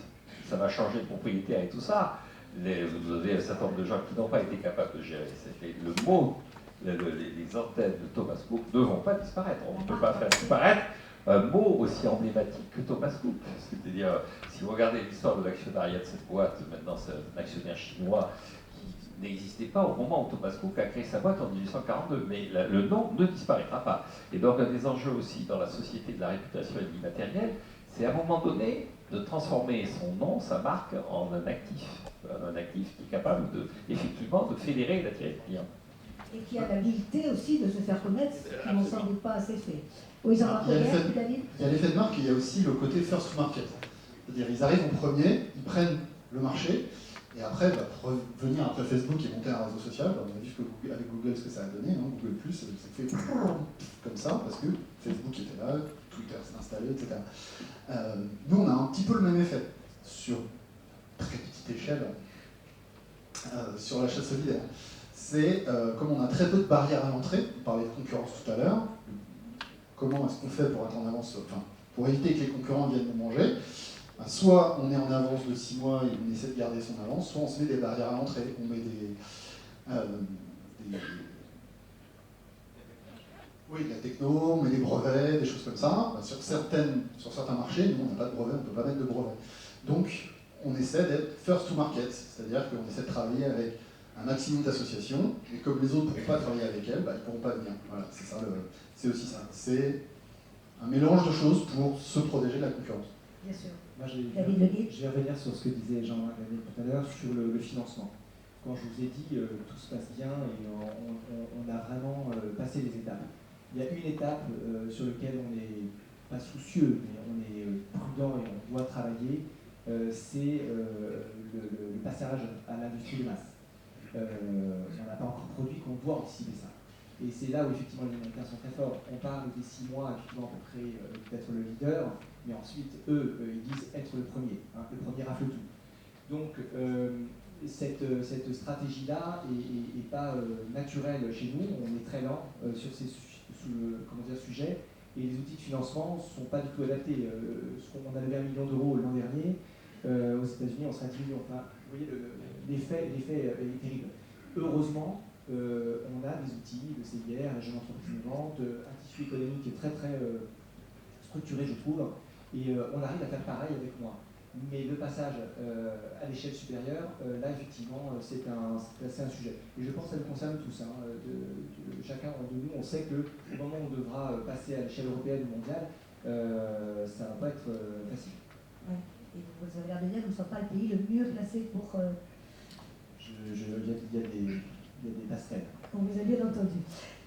Ça va changer de propriétaire et tout ça. Vous avez un certain nombre de gens qui n'ont pas été capables de gérer. Le mot, les antennes de Thomas Cook ne vont pas disparaître. On ne peut pas faire disparaître un mot aussi emblématique que Thomas Cook. C'est-à-dire, si vous regardez l'histoire de l'actionnariat de cette boîte, maintenant c'est un actionnaire chinois qui n'existait pas au moment où Thomas Cook a créé sa boîte en 1842, mais le nom ne disparaîtra pas. Et donc un des enjeux aussi dans la société de la réputation et de l'immatériel, c'est à un moment donné de transformer son nom, sa marque, en un actif qui est capable effectivement de fédérer et d'attirer le client. Et qui a l'habileté aussi de se faire connaître, ce qui n'ont sans doute pas assez fait. Oui, Jean-Marc David. Il y a l'effet de marque et il y a aussi le côté first market. C'est-à-dire ils arrivent en premier, ils prennent le marché, et après, venir après Facebook et monter un réseau social, on a vu avec Google ce que ça a donné, hein, Google+, ça fait comme ça, parce que Facebook était là, Twitter s'est installé, etc. Nous, on a un petit peu le même effet, sur très petite échelle, sur l'achat solidaire. C'est, comme on a très peu de barrières à l'entrée, on parlait de concurrence tout à l'heure, comment est-ce qu'on fait pour être en avance, enfin, pour éviter que les concurrents viennent nous manger? Soit on est en avance de 6 mois et on essaie de garder son avance, soit on se met des barrières à l'entrée, on met de la techno, on met des brevets, des choses comme ça. Sur certains marchés, nous on n'a pas de brevet, on ne peut pas mettre de brevet. Donc on essaie d'être first to market, c'est-à-dire qu'on essaie de travailler avec un maximum d'associations, et comme les autres ne pourront pas travailler avec elles, ils ne pourront pas venir. Voilà, c'est aussi ça. C'est un mélange de choses pour se protéger de la concurrence. Bien sûr. Moi, je vais revenir sur ce que disait Jean-Marc tout à l'heure sur le financement. Quand je vous ai dit tout se passe bien et on a vraiment passé les étapes. Il y a une étape sur laquelle on n'est pas soucieux, mais on est prudent et on doit travailler, c'est le passage à l'industrie de masse. On n'a pas encore produit, qu'on doit anticiper ça. Et c'est là où effectivement les Américains sont très forts. On parle des 6 mois effectivement pour créer d'être le leader, mais ensuite eux, ils disent être le premier rafle tout. Donc cette stratégie-là est pas naturelle chez nous. On est très lent sur ces sujets, et les outils de financement ne sont pas du tout adaptés. On a levé 1 million d'euros l'an dernier. Aux États-Unis, on sera 10 millions. Enfin, vous voyez, l'effet est terrible. Heureusement, on a des outils de CIR, la jeune entreprise innovante, un tissu économique qui est très très structuré, je trouve, et on arrive à faire pareil avec moi. Mais le passage à l'échelle supérieure, là effectivement, c'est un sujet. Et je pense que ça nous concerne tous, hein, chacun de nous. On sait que au moment où on devra passer à l'échelle européenne ou mondiale, ça ne va pas être facile. Ouais. Et vous avez l'air de dire que nous ne sommes pas le pays le mieux placé pour... Il y a des passerelles. On vous a bien entendu.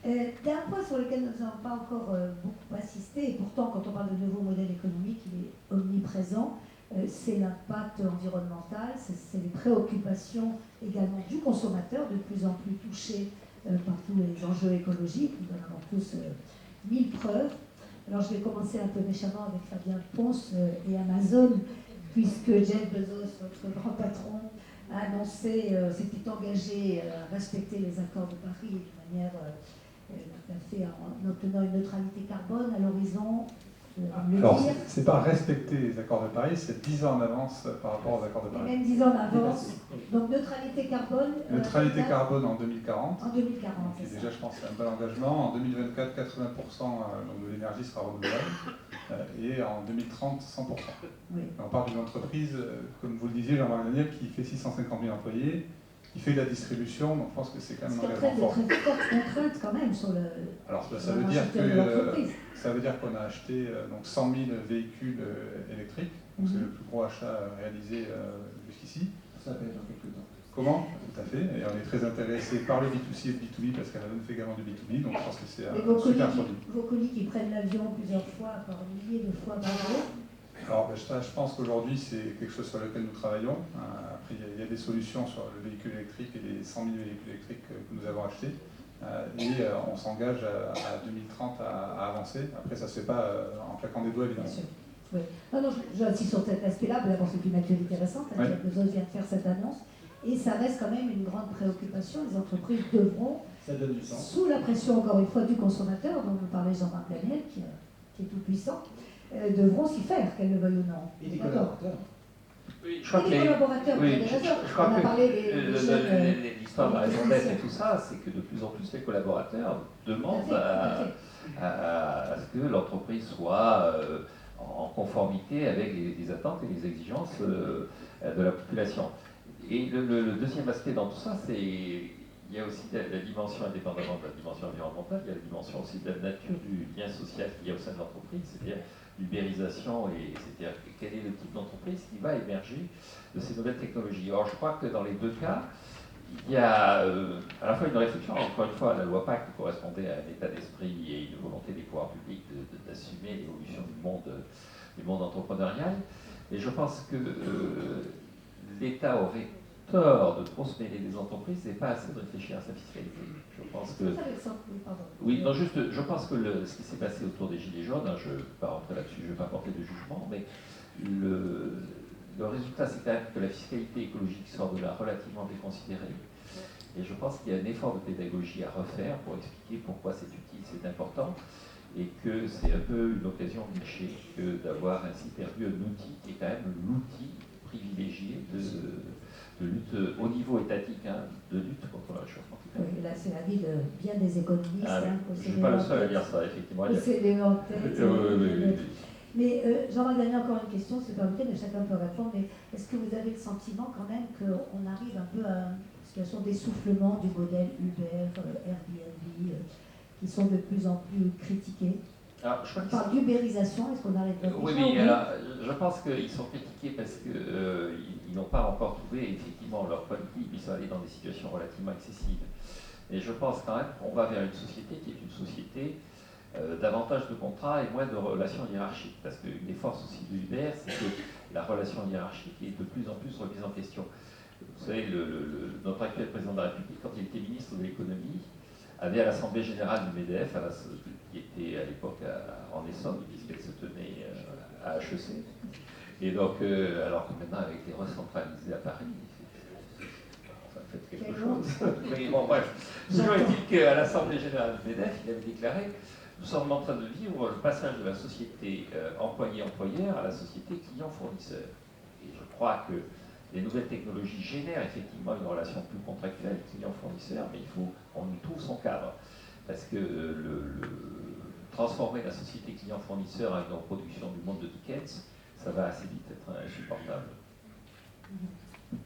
Il y a un point sur lequel nous n'avons pas encore beaucoup insisté, et pourtant quand on parle de nouveaux modèles économiques, il est omniprésent, c'est l'impact environnemental, c'est les préoccupations également du consommateur, de plus en plus touché par tous les enjeux écologiques. Nous en avons tous 1000 preuves. Alors je vais commencer un peu méchamment avec Fabien Ponce et Amazon, puisque Jeff Bezos, notre grand patron, a annoncé, s'était engagé à respecter les accords de Paris de manière tout à fait en obtenant une neutralité carbone à l'horizon. Alors, c'est pas respecter les accords de Paris, c'est 10 ans en avance par rapport aux accords de Et Paris. même 10 ans en avance. Donc neutralité carbone. Neutralité carbone en 2040. En 2040, Et c'est déjà, ça. je pense que c'est un bon engagement. En 2024, 80% donc, de l'énergie sera renouvelable. Et en 2030, 100%. Oui. On parle d'une entreprise, comme vous le disiez, Jean-Marc Daniel, qui fait 650 000 employés, qui fait de la distribution, donc je pense que c'est quand même un engagement fort. C'est très forte contrainte quand même sur le. Alors ça sur veut la dire marché de l'entreprise. ça veut dire qu'on a acheté donc 100 000 véhicules électriques, donc c'est le plus gros achat réalisé jusqu'ici. Ça peut être dans quelques temps. Comment? Tout à fait, et on est très intéressé par le B2C et le B2B parce qu'Amazon fait également du B2B, donc je pense que c'est un super produit. Vos colis qui prennent l'avion plusieurs fois, par milliers de fois par jour. Alors je pense qu'aujourd'hui c'est quelque chose sur lequel nous travaillons. Après il y a des solutions sur le véhicule électrique et les 100 000 véhicules électriques que nous avons achetés. Et on s'engage à 2030 à avancer. Après ça ne se fait pas en claquant des doigts évidemment. Bien sûr. Oui. Non, j'insiste sur cet aspect-là, d'abord c'est une actualité récente, Oui. Bezos vient de faire cette annonce, et ça reste quand même une grande préoccupation. Les entreprises devront, Ça donne du sens. sous la pression encore une fois du consommateur, dont nous parlait Jean-Marc Daniel, qui est tout puissant, devront s'y faire, qu'elles le veuillent ou non. Et des D'accord. collaborateurs. Oui, je Et crois que des collaborateurs, vous oui, avez raison. je crois On a que parlé des jeunes, l'histoire de la raison d'être et tout ça, c'est que de plus en plus les collaborateurs demandent Tout à fait. à ce que l'entreprise soit en conformité avec les attentes et les exigences de la population. Et le deuxième aspect dans tout ça, c'est il y a aussi la dimension, indépendamment de la dimension environnementale, il y a la dimension aussi de la nature du lien social qu'il y a au sein de l'entreprise, c'est-à-dire l'ubérisation, et c'est-à-dire quel est le type d'entreprise qui va émerger de ces nouvelles technologies. Or, je crois que dans les deux cas, il y a à la fois une réflexion, encore une fois, la loi Pacte correspondait à un état d'esprit et une volonté des pouvoirs publics d'assumer l'évolution du monde entrepreneurial, mais je pense que l'État aurait tort de trop se mêler des entreprises et pas assez de réfléchir à sa fiscalité. Je pense que... Oui, non, juste, je pense que ce qui s'est passé autour des Gilets jaunes, hein, je ne vais pas rentrer là-dessus, je ne vais pas porter de jugement, mais le résultat, c'est quand même que la fiscalité écologique sort de là relativement déconsidérée. Et je pense qu'il y a un effort de pédagogie à refaire pour expliquer pourquoi c'est utile, c'est important, et que c'est un peu une occasion gâchée que d'avoir ainsi perdu un outil qui est quand même l'outil privilégié de lutte au niveau étatique, hein, de lutte contre le réchauffement climatique. Oui, là, c'est l'avis de bien des économistes. Ah, hein, je ne suis pas le seul à dire ça, effectivement. C'est des en tête. Oui. Mais Jean-Marc Daniel, encore une question, c'est pas le mais chacun peut répondre. Mais est-ce que vous avez le sentiment quand même qu'on arrive un peu à une situation d'essoufflement du modèle Uber, Airbnb, qui sont de plus en plus critiqués? Alors, je crois On parle d'ubérisation, est-ce qu'on arrive à Oui, mais alors, je pense qu'ils sont critiqués parce qu'ils n'ont pas encore trouvé effectivement leur point de ils sont allés dans des situations relativement excessives. Et je pense quand même qu'on va vers une société qui est une société davantage de contrats et moins de relations hiérarchiques. Parce qu'une des forces aussi de Uber, c'est que la relation hiérarchique est de plus en plus remise en question. Vous savez, notre actuel président de la République, quand il était ministre de l'économie, avait à l'Assemblée générale du MEDEF, qui était à l'époque en Essonne, puisqu'elle se tenait à HEC. Et donc, alors que maintenant, elle a été recentralisée à Paris, ça fait quelque chose. Mais bon, bref. Toujours est-il qu'à l'Assemblée générale du MEDEF, il avait déclaré: nous sommes en train de vivre le passage de la société employé-employeur à la société client-fournisseur. Et je crois que les nouvelles technologies génèrent effectivement une relation plus contractuelle client-fournisseur, mais il faut qu'on y trouve son cadre. Parce que transformer la société client-fournisseur avec une reproduction du monde de Dickens, ça va assez vite être insupportable.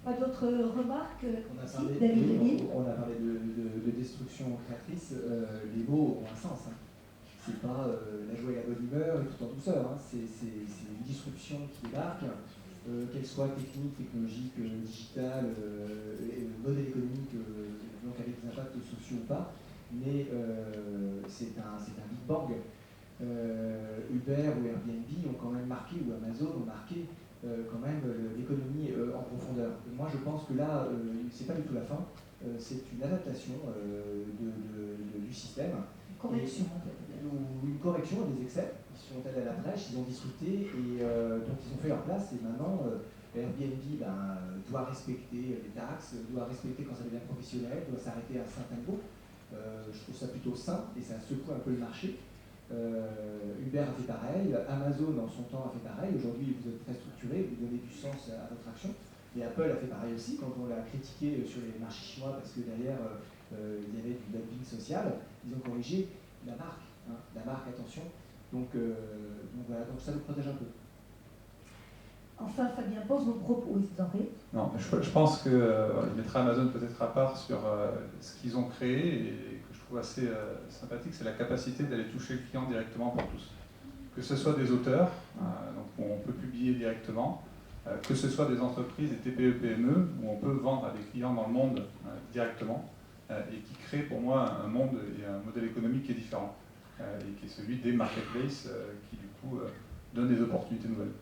Pas d'autres remarques? On a Si, parlé, David Lévy. on a parlé de destruction créatrice. Les mots ont un sens. Hein. C'est pas la joie et la bonne humeur et tout en douceur. Hein. C'est une disruption qui débarque, qu'elle soit technique, technologique, digitale, modèle économique, donc avec des impacts sociaux ou pas. Mais c'est un Big Bang. Uber ou Airbnb ont quand même marqué, ou Amazon ont marqué quand même l'économie en profondeur. Moi, je pense que là, c'est pas du tout la fin. C'est une adaptation du système. Correction. Ou une correction des excès. Ils sont allés à la brèche, ils ont discuté et donc ils ont fait leur place. Et maintenant, Airbnb doit respecter les taxes, doit respecter quand ça devient professionnel, doit s'arrêter à un certain niveau. Je trouve ça plutôt sain et ça secoue un peu le marché. Uber a fait pareil, Amazon en son temps a fait pareil. Aujourd'hui, vous êtes très structuré, vous donnez du sens à votre action. Et Apple a fait pareil aussi quand on l'a critiqué sur les marchés chinois parce que derrière il y avait du dumping social. Ils ont corrigé la marque, hein, la marque, attention. Donc voilà, donc ça nous protège un peu. Enfin, Fabien Pons, vos propos, vous en avez? Non, je pense que je mettrai Amazon peut-être à part sur ce qu'ils ont créé et que je trouve assez sympathique, c'est la capacité d'aller toucher le client directement pour tous. Que ce soit des auteurs, donc où on peut publier directement, que ce soit des entreprises, des TPE, PME, où on peut vendre à des clients dans le monde directement, et qui crée pour moi un monde et un modèle économique qui est différent, et qui est celui des marketplaces, qui du coup donnent des opportunités nouvelles.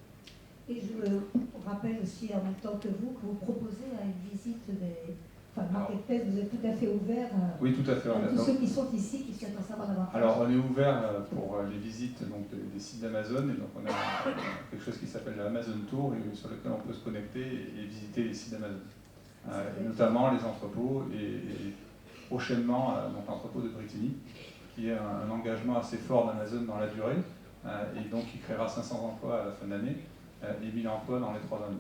Et je rappelle aussi en même temps que vous proposez une visite des... Enfin, Marketplace, vous êtes tout à fait ouvert Oui, tout à fait. à tous ceux qui sont ici, qui souhaitent en savoir davantage. Alors, on est ouvert pour les visites donc, des sites d'Amazon, et donc on a quelque chose qui s'appelle l'Amazon Tour, sur lequel on peut se connecter et visiter les sites d'Amazon. Et notamment les entrepôts, et prochainement donc l'entrepôt de Brittany, qui est un engagement assez fort d'Amazon dans la durée, et donc qui créera 500 emplois à la fin de l'année, et 1000 emplois dans les 3 années.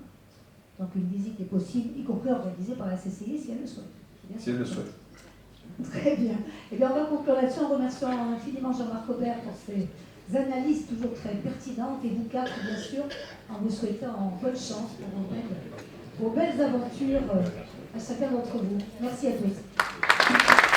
Donc une visite est possible, y compris organisée par la CCI si elle le souhaite. Si elle le souhaite. Très bien. Et bien on va conclure là-dessus en remerciant infiniment Jean-Marc Aubert pour ses analyses toujours très pertinentes et vous quatre bien sûr en vous souhaitant bonne chance pour vos belles aventures à chacun d'entre vous. Merci à tous.